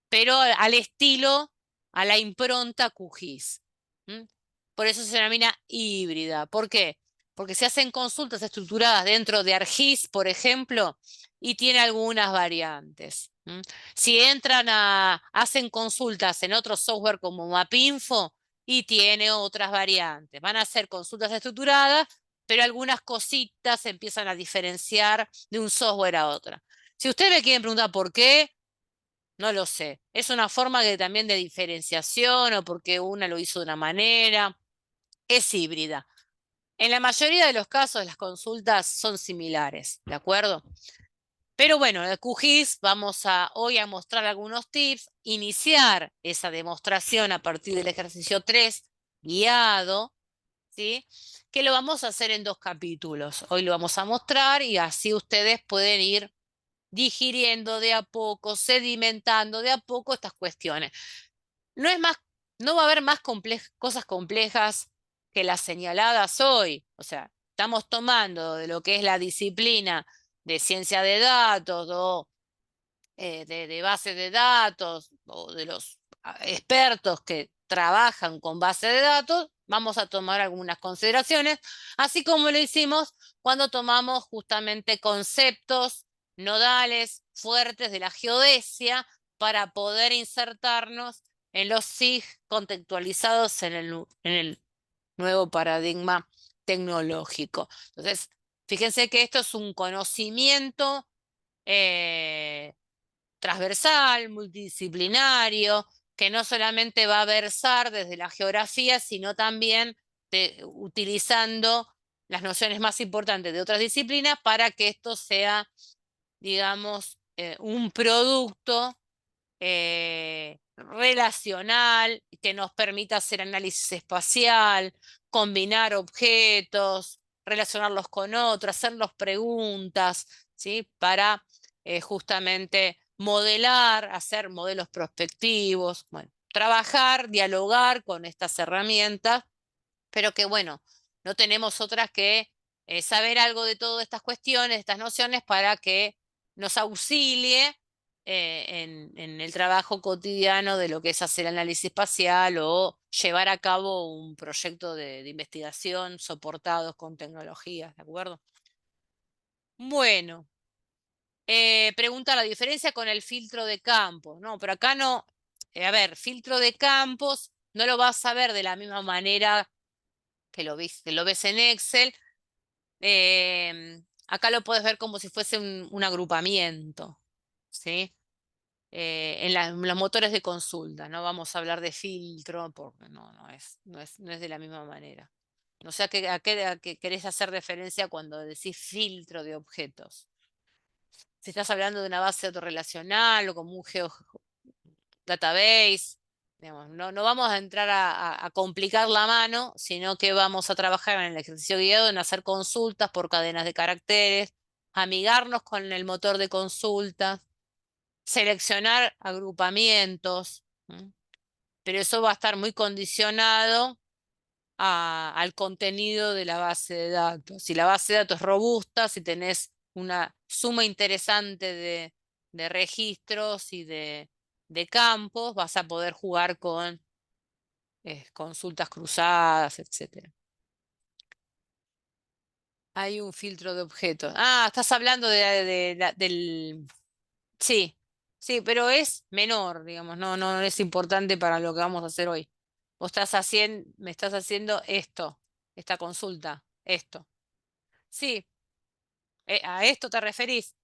pero al estilo, a la impronta QGIS. Por eso se denomina híbrida. ¿Por qué? Porque se hacen consultas estructuradas dentro de ArcGIS, por ejemplo, y tiene algunas variantes. Si hacen consultas en otro software como MapInfo y tiene otras variantes. Van a hacer consultas estructuradas, pero algunas cositas se empiezan a diferenciar de un software a otro. Si ustedes me quieren preguntar por qué, no lo sé. Es una forma también de diferenciación o porque una lo hizo de una manera. Es híbrida. En la mayoría de los casos las consultas son similares, ¿de acuerdo? Pero bueno, de QGIS vamos hoy a mostrar algunos tips, iniciar esa demostración a partir del ejercicio 3, guiado, ¿sí? Que lo vamos a hacer en 2 capítulos. Hoy lo vamos a mostrar y así ustedes pueden ir digiriendo de a poco, sedimentando de a poco estas cuestiones. No es más, no va a haber más cosas complejas que las señaladas hoy. O sea, estamos tomando de lo que es la disciplina de ciencia de datos o de bases de datos o de los expertos que trabajan con bases de datos, vamos a tomar algunas consideraciones, así como lo hicimos cuando tomamos justamente conceptos nodales fuertes de la geodesia para poder insertarnos en los SIG contextualizados en el nuevo paradigma tecnológico. Entonces, fíjense que esto es un conocimiento eh, transversal, multidisciplinario, que no solamente va a versar desde la geografía, sino también utilizando las nociones más importantes de otras disciplinas para que esto sea, digamos, un producto relacional que nos permita hacer análisis espacial, combinar objetos, relacionarlos con otros, hacerlos preguntas, ¿sí? Para justamente modelar, hacer modelos prospectivos, bueno, trabajar, dialogar con estas herramientas, pero que bueno, no tenemos otras que saber algo de todas estas cuestiones, estas nociones, para que nos auxilie en el trabajo cotidiano de lo que es hacer análisis espacial o llevar a cabo un proyecto de investigación soportados con tecnologías, ¿de acuerdo? Bueno, pregunta la diferencia con el filtro de campos, ¿no? Pero acá no, a ver, filtro de campos no lo vas a ver de la misma manera que lo ves en Excel. Acá lo puedes ver como si fuese un agrupamiento, ¿sí? En los motores de consulta, no vamos a hablar de filtro porque no es de la misma manera. No sé a qué querés hacer referencia cuando decís filtro de objetos. Si estás hablando de una base de datos relacional o como un database, digamos, no vamos a entrar a complicar la mano, sino que vamos a trabajar en el ejercicio guiado en hacer consultas por cadenas de caracteres, amigarnos con el motor de consultas, seleccionar agrupamientos, pero eso va a estar muy condicionado al contenido de la base de datos. Si la base de datos es robusta, si tenés una suma interesante de registros y de campos, vas a poder jugar con consultas cruzadas, etc. Hay un filtro de objetos. Ah, estás hablando del... Sí, sí, pero es menor, digamos, no es importante para lo que vamos a hacer hoy. Me estás haciendo esto, esta consulta, esto. Sí, a esto te referís.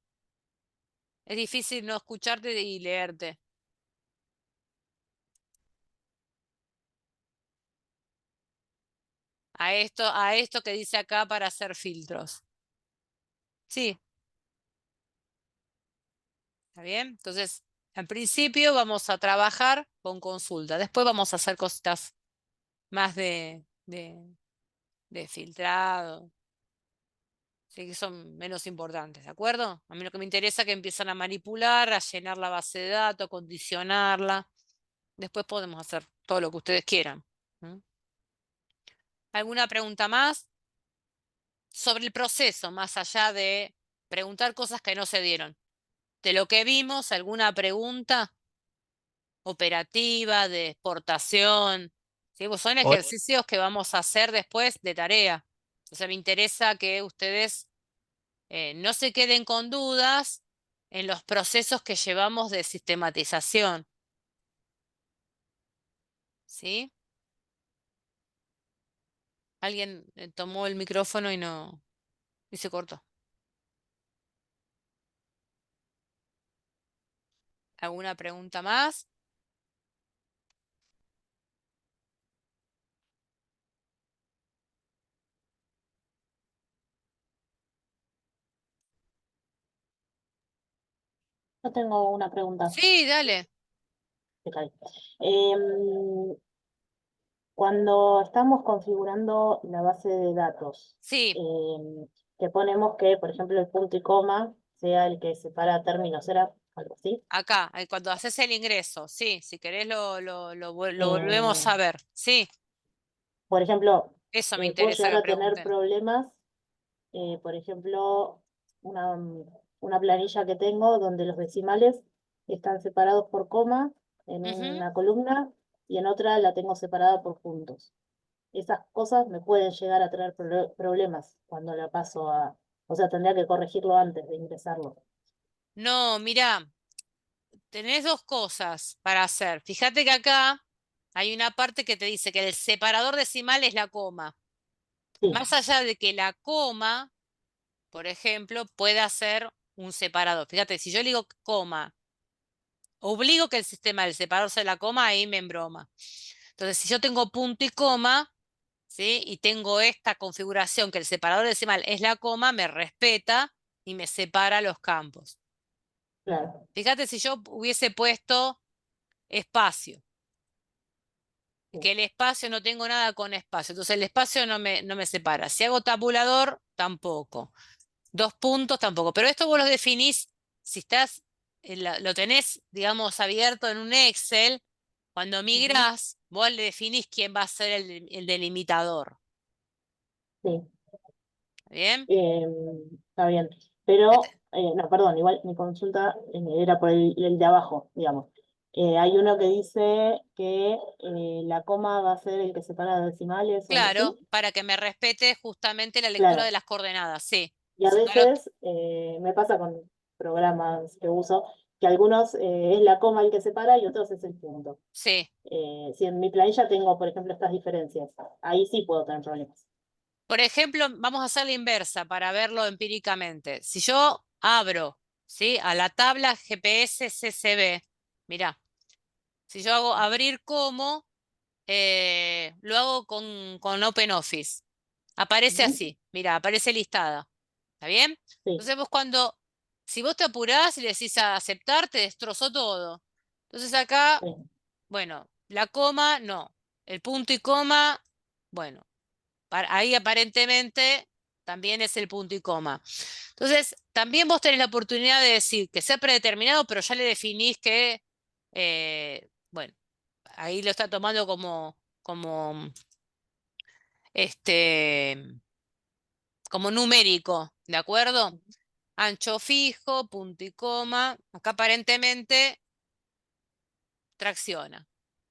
Es difícil no escucharte y leerte. A esto que dice acá para hacer filtros. Sí, ¿está bien? Entonces, al principio vamos a trabajar con consulta. Después vamos a hacer cositas más de filtrado. Sí, que son menos importantes, ¿de acuerdo? A mí lo que me interesa es que empiezan a manipular, a llenar la base de datos, a condicionarla. Después podemos hacer todo lo que ustedes quieran. ¿Alguna pregunta más sobre el proceso, más allá de preguntar cosas que no se dieron? De lo que vimos, ¿alguna pregunta operativa, de exportación? ¿Sí? Pues son Hola. ejercicios que vamos a hacer después de tarea. Entonces me interesa que ustedes no se queden con dudas en los procesos que llevamos de sistematización. ¿Sí? Alguien tomó el micrófono y se cortó. ¿Alguna pregunta más? Yo tengo una pregunta. Sí, dale. ¿Qué tal? Em, Cuando estamos configurando la base de datos, Sí, que ponemos que, por ejemplo, el punto y coma sea el que separa términos, ¿era algo así? acá, cuando haces el ingreso, sí, si querés lo volvemos Eh, a ver. Sí, por ejemplo, eso me puedo interesa llegar que a tener pregunten. problemas, por ejemplo, una planilla que tengo donde los decimales están separados por coma en Ujú. una columna y en otra la tengo separada por puntos. Esas cosas me pueden llegar a traer problemas cuando la paso a, o sea, tendría que corregirlo antes de ingresarlo. No, mira, tenés dos cosas para hacer. Fíjate que acá hay una parte que te dice que el separador decimal es la coma. Sí, Más allá de que la coma, por ejemplo, pueda ser un separador. Fíjate, si yo le digo coma, obligo que el sistema del separador sea la coma, ahí me embroma. Entonces, si yo tengo punto y coma, ¿sí? Y tengo esta configuración que el separador decimal es la coma, me respeta y me separa los campos. claro, Fíjate si yo hubiese puesto espacio, sí, que el espacio no tengo nada con espacio, entonces el espacio no me separa. Si hago tabulador, tampoco. Dos puntos, tampoco. Pero esto vos lo definís, si estás, lo tenés, digamos, abierto en un Excel, cuando ujú, migrás, vos le definís quién va a ser el delimitador. sí, ¿Bien? está bien. Pero, no, perdón, igual mi consulta era por el de abajo, digamos. Hay uno que dice que la coma va a ser el que separa los decimales o algo así. Claro, para que me respete justamente la lectura de Claro, las coordenadas, sí. y a Si no lo- veces me pasa con programas que uso, que algunos es la coma el que separa y otros es el punto. sí. Si en mi planilla tengo, por ejemplo, estas diferencias, ahí sí puedo tener problemas. Por ejemplo, vamos a hacer la inversa para verlo empíricamente. Si yo abro, ¿sí? A la tabla GPS CCB, mira, si yo hago abrir como, lo hago con OpenOffice. Aparece Ujú, así, mira, aparece listada. ¿Está bien? sí, Entonces vos cuando, si vos te apurás y le decís a aceptar, te destrozó todo. Entonces acá, sí, bueno, la coma, no. El punto y coma, bueno. Ahí aparentemente también es el punto y coma. Entonces, también vos tenés la oportunidad de decir que sea predeterminado, pero ya le definís que, bueno, ahí lo está tomando este, como numérico, ¿de acuerdo? Ancho fijo, punto y coma. Acá aparentemente tracciona,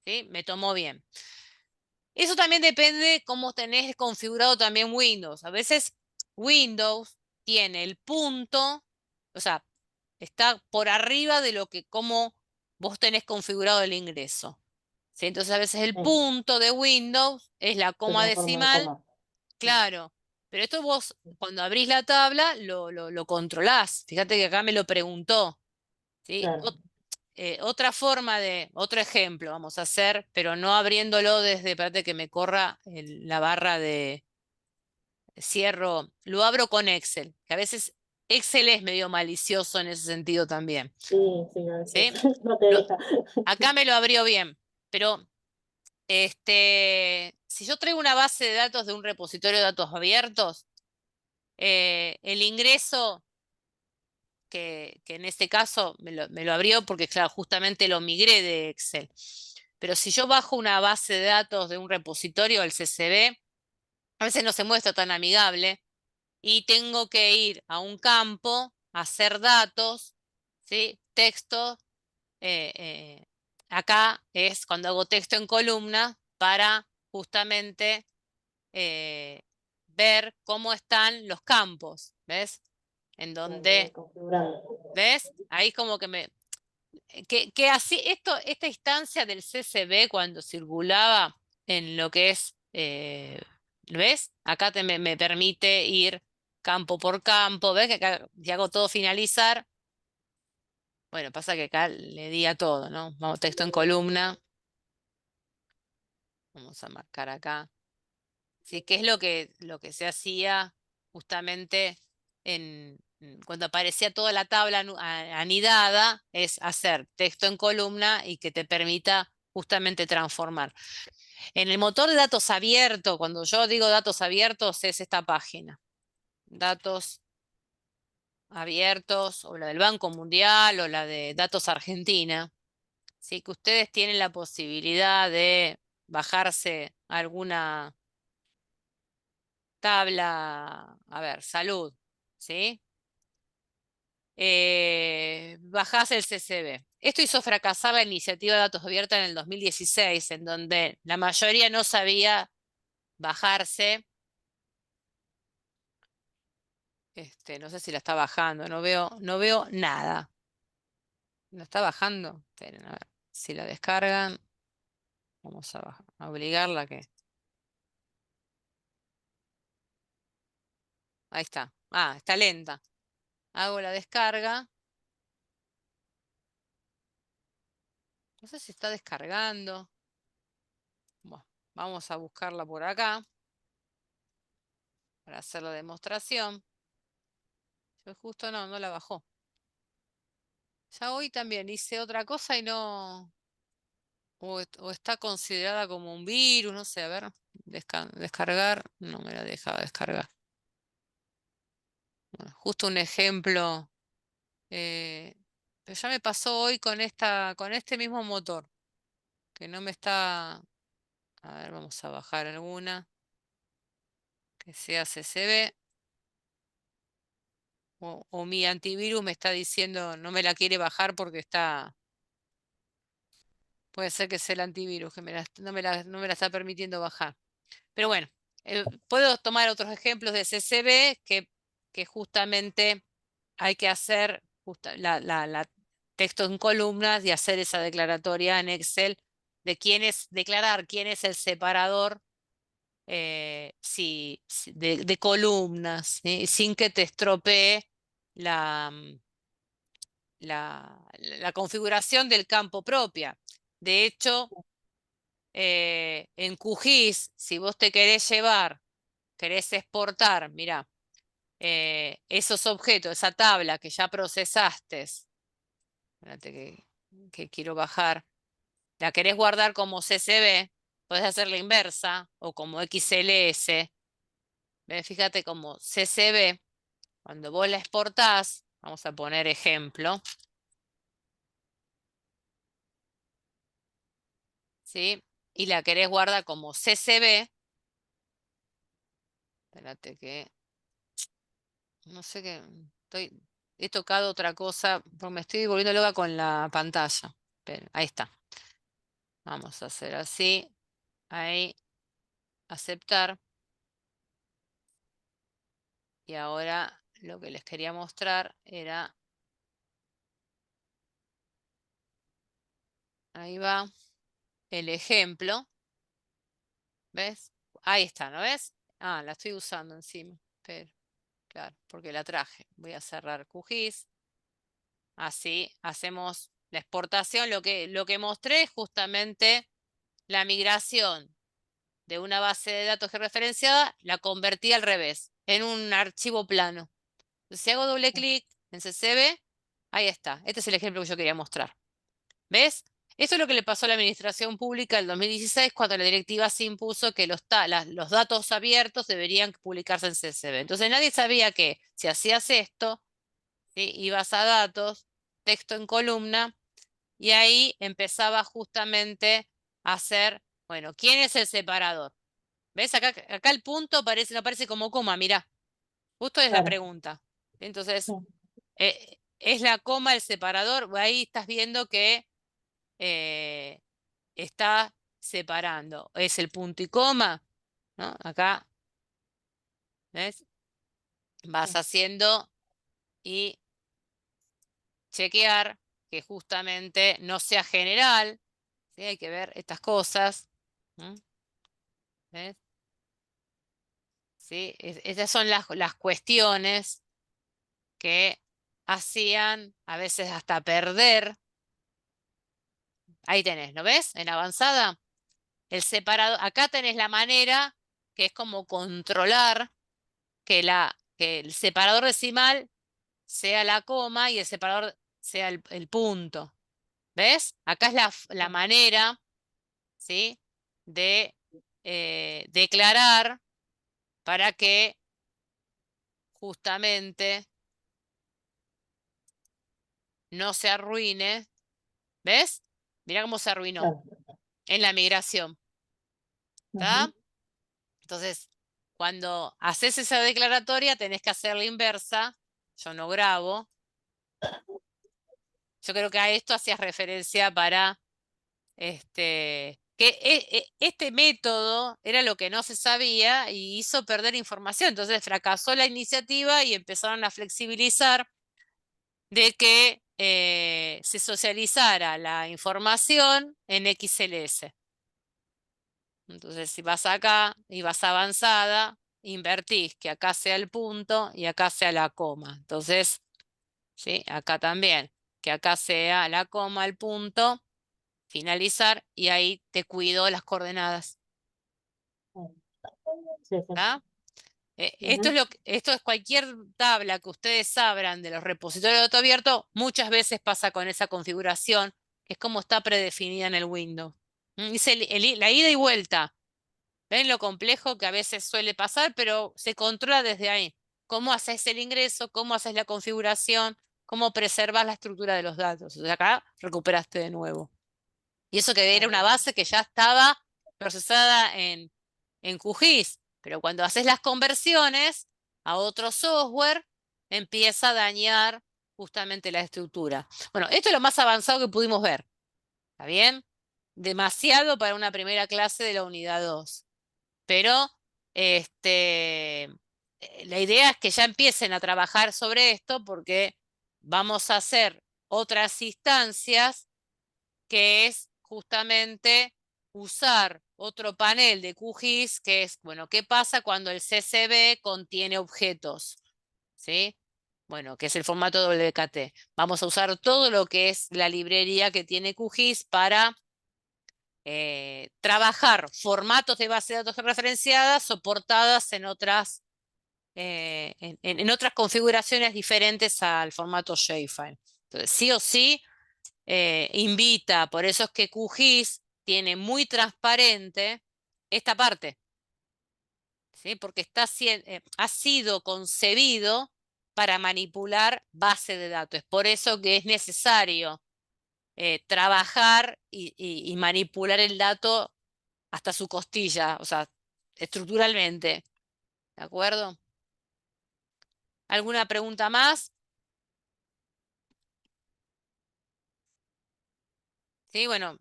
¿sí? Me tomó bien. Eso también depende cómo tenés configurado también Windows. A veces Windows tiene el punto, o sea, está por arriba de lo que como vos tenés configurado el ingreso. ¿Sí? Entonces a veces el sí, punto de Windows es la se coma transforma en decimal, coma. Sí, claro. Pero esto vos cuando abrís la tabla lo controlás. Fíjate que acá me lo preguntó. ¿Sí? claro, Otra forma de, otro ejemplo vamos a hacer, pero no abriéndolo desde, espérate que me corra la barra de cierro, lo abro con Excel, que a veces Excel es medio malicioso en ese sentido también, sí, sí, a veces ¿sí? no te Lo- deja. Acá me lo abrió bien, pero si yo traigo una base de datos de un repositorio de datos abiertos, el ingreso que en este caso me lo abrió porque, claro, justamente lo migré de Excel. Pero si yo bajo una base de datos de un repositorio, el CCB, a veces no se muestra tan amigable y tengo que ir a un campo, hacer datos, ¿sí? Texto. eh, eh, Acá es cuando hago texto en columna para justamente eh, ver cómo están los campos, ¿ves? En donde, Configurando. ¿ves? Ahí como que me, que así, esta instancia del CCB cuando circulaba en lo que es ¿Ves? Acá me permite ir campo por campo. ¿Ves que acá, si hago todo finalizar? Bueno, pasa que acá le di a todo, ¿no? Vamos, texto en columna. Vamos a marcar acá. Sí, que es lo que se hacía justamente cuando aparecía toda la tabla anidada, es hacer texto en columna y que te permita justamente transformar. En el motor de datos abierto, cuando yo digo datos abiertos, es esta página. Datos abiertos, o la del Banco Mundial, o la de Datos Argentina. Sí, que ustedes tienen la posibilidad de bajarse alguna tabla, a ver, salud, ¿sí? Bajás el CCB. Esto hizo fracasar la iniciativa de datos abiertos en el 2016, en donde la mayoría no sabía bajarse. No sé si la está bajando, no veo nada. ¿La está bajando? Esperen, a ver, si la descargan, vamos a obligarla a que... Ahí está. Ah, está lenta. Hago la descarga. No sé si está descargando. Bueno, vamos a buscarla por acá para hacer la demostración. Yo justo no la bajó. Ya hoy también hice otra cosa y no... O está considerada como un virus, no sé, a ver. Descargar. No me la deja descargar. Bueno, justo un ejemplo. Pero ya me pasó hoy con este mismo motor. Que no me está... A ver, vamos a bajar alguna. Que sea CCB. O mi antivirus me está diciendo no me la quiere bajar porque está... Puede ser que sea el antivirus que no me la está permitiendo bajar. Pero bueno, puedo tomar otros ejemplos de CCB que justamente hay que hacer la texto en columnas y hacer esa declaratoria en Excel de declarar quién es el separador de columnas, ¿sí? Sin que te estropee la, la configuración del campo propia. De hecho, en QGIS, si vos te querés querés exportar, mira, esos objetos, esa tabla que ya procesaste, espérate que quiero bajar, la querés guardar como CSV, podés hacer la inversa o como XLS. Fíjate como CSV, cuando vos la exportás, vamos a poner ejemplo, ¿sí? Y la querés guardar como CSV, espérate que, no sé qué, he tocado otra cosa, porque me estoy volviendo loca con la pantalla. Ahí está. Vamos a hacer así, ahí, aceptar. Y ahora lo que les quería mostrar era, ahí va, el ejemplo. ¿Ves? Ahí está, ¿no ves? Ah, la estoy usando encima. Pero, claro, porque la traje. Voy a cerrar QGIS. Así hacemos la exportación. Lo que mostré es justamente la migración de una base de datos georreferenciada, la convertí al revés, en un archivo plano. Entonces, si hago doble clic en CSV, ahí está. Este es el ejemplo que yo quería mostrar. ¿Ves? Eso es lo que le pasó a la administración pública en 2016 cuando la directiva se impuso que los datos abiertos deberían publicarse en CSV. Entonces nadie sabía que si hacías esto, ¿sí? Ibas a datos, texto en columna, y ahí empezaba justamente a hacer, bueno, ¿quién es el separador? ¿Ves? Acá el punto no aparece como coma, mirá. Justo es la Claro, pregunta. Entonces, sí, es la coma el separador, ahí estás viendo que eh, está separando. Es el punto y coma, ¿no? Acá, ¿ves? Vas sí. haciendo y chequear que justamente no sea general, ¿sí? Hay que ver estas cosas, ¿no? ¿Ves? ¿sí? Estas son las cuestiones que hacían a veces hasta perder. Ahí tenés, ¿no ves? En avanzada, el separador, acá tenés la manera que es como controlar que el separador decimal sea la coma y el separador sea el punto. ¿Ves? Acá es la manera, ¿sí? de declarar para que justamente no se arruine. ¿Ves? Mira cómo se arruinó Claro. en la migración. ¿Está? Ujú. Entonces, cuando haces esa declaratoria, tenés que hacer la inversa. Yo no grabo. Yo creo que a esto hacías referencia para que este método era lo que no se sabía y hizo perder información. Entonces fracasó la iniciativa y empezaron a flexibilizar de que se socializara la información en XLS. Entonces, si vas acá y vas avanzada, invertís que acá sea el punto y acá sea la coma. Entonces, ¿sí? Acá también, que acá sea la coma, el punto, finalizar y ahí te cuido las coordenadas. Sí, sí. ¿Ah? Ujú. Esto es cualquier tabla que ustedes abran de los repositorios de dato abierto, muchas veces pasa con esa configuración, que es como está predefinida en el Windows. Dice la ida y vuelta. ¿Ven lo complejo que a veces suele pasar? Pero se controla desde ahí. ¿Cómo haces el ingreso? ¿Cómo haces la configuración? ¿Cómo preservas la estructura de los datos? O sea, acá recuperaste de nuevo. Y eso que era una base que ya estaba procesada en QGIS. Pero cuando haces las conversiones a otro software, empieza a dañar justamente la estructura. Bueno, esto es lo más avanzado que pudimos ver. ¿Está bien? Demasiado para una primera clase de la unidad 2. Pero la idea es que ya empiecen a trabajar sobre esto porque vamos a hacer otras instancias que es justamente usar otro panel de QGIS que es, bueno, ¿qué pasa cuando el CSV contiene objetos? ¿Sí? Bueno, que es el formato WKT. Vamos a usar todo lo que es la librería que tiene QGIS para trabajar formatos de base de datos referenciadas soportadas en otras, en otras configuraciones diferentes al formato shapefile. Entonces, sí o sí, invita, por eso es que QGIS tiene muy transparente esta parte, ¿sí? Porque ha sido concebido para manipular base de datos. Es por eso que es necesario trabajar y manipular el dato hasta su costilla, o sea, estructuralmente. ¿De acuerdo? ¿Alguna pregunta más? Sí, bueno,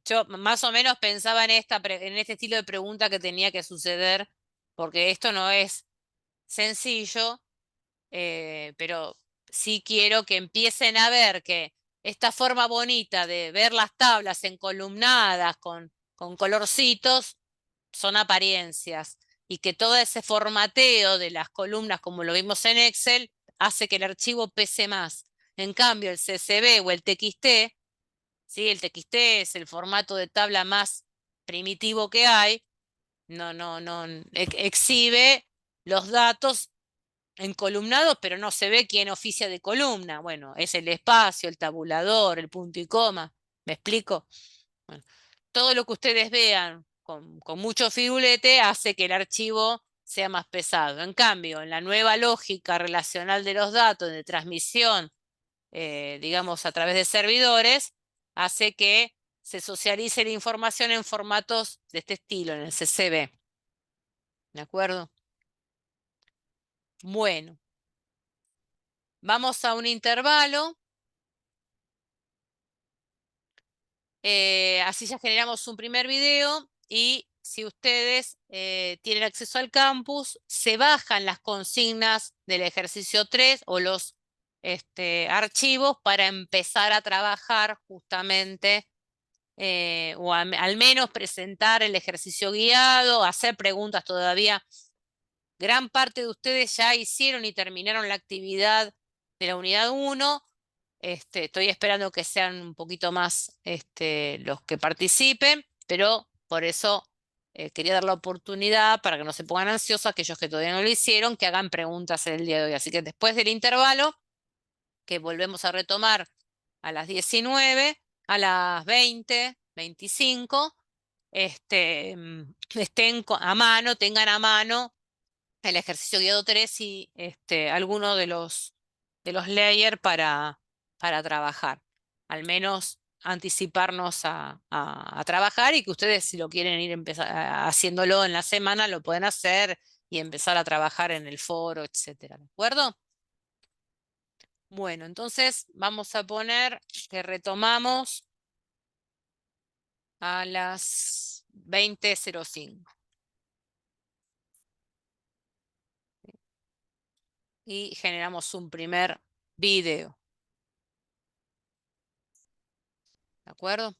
yo más o menos pensaba en en este estilo de pregunta que tenía que suceder, porque esto no es sencillo, pero sí quiero que empiecen a ver que esta forma bonita de ver las tablas encolumnadas con colorcitos son apariencias y que todo ese formateo de las columnas, como lo vimos en Excel, hace que el archivo pese más. En cambio, el CSV o el TXT, ¿sí? El TXT es el formato de tabla más primitivo que hay, no exhibe los datos encolumnados, pero no se ve quién oficia de columna. Bueno, es el espacio, el tabulador, el punto y coma. ¿Me explico? Bueno, todo lo que ustedes vean con mucho firulete hace que el archivo sea más pesado. En cambio, en la nueva lógica relacional de los datos de transmisión, digamos, a través de servidores, hace que se socialice la información en formatos de este estilo, en el CSV. ¿De acuerdo? Bueno, vamos a un intervalo. Así ya generamos un primer video y si ustedes tienen acceso al campus, se bajan las consignas del ejercicio 3 o los archivos para empezar a trabajar justamente al menos presentar el ejercicio guiado, hacer preguntas todavía gran parte de ustedes ya hicieron y terminaron la actividad de la unidad 1. Estoy esperando que sean un poquito más los que participen, pero por eso quería dar la oportunidad para que no se pongan ansiosos aquellos que todavía no lo hicieron, que hagan preguntas en el día de hoy. Así que después del intervalo, que volvemos a retomar a las 19, a las 20, 25, estén a mano, tengan a mano el ejercicio guiado 3 y alguno de los layers para trabajar. Al menos anticiparnos a trabajar y que ustedes, si lo quieren ir haciéndolo en la semana, lo pueden hacer y empezar a trabajar en el foro, etcétera. ¿De acuerdo? Bueno, entonces vamos a poner que retomamos a las 20:05. Y generamos un primer video. ¿De acuerdo?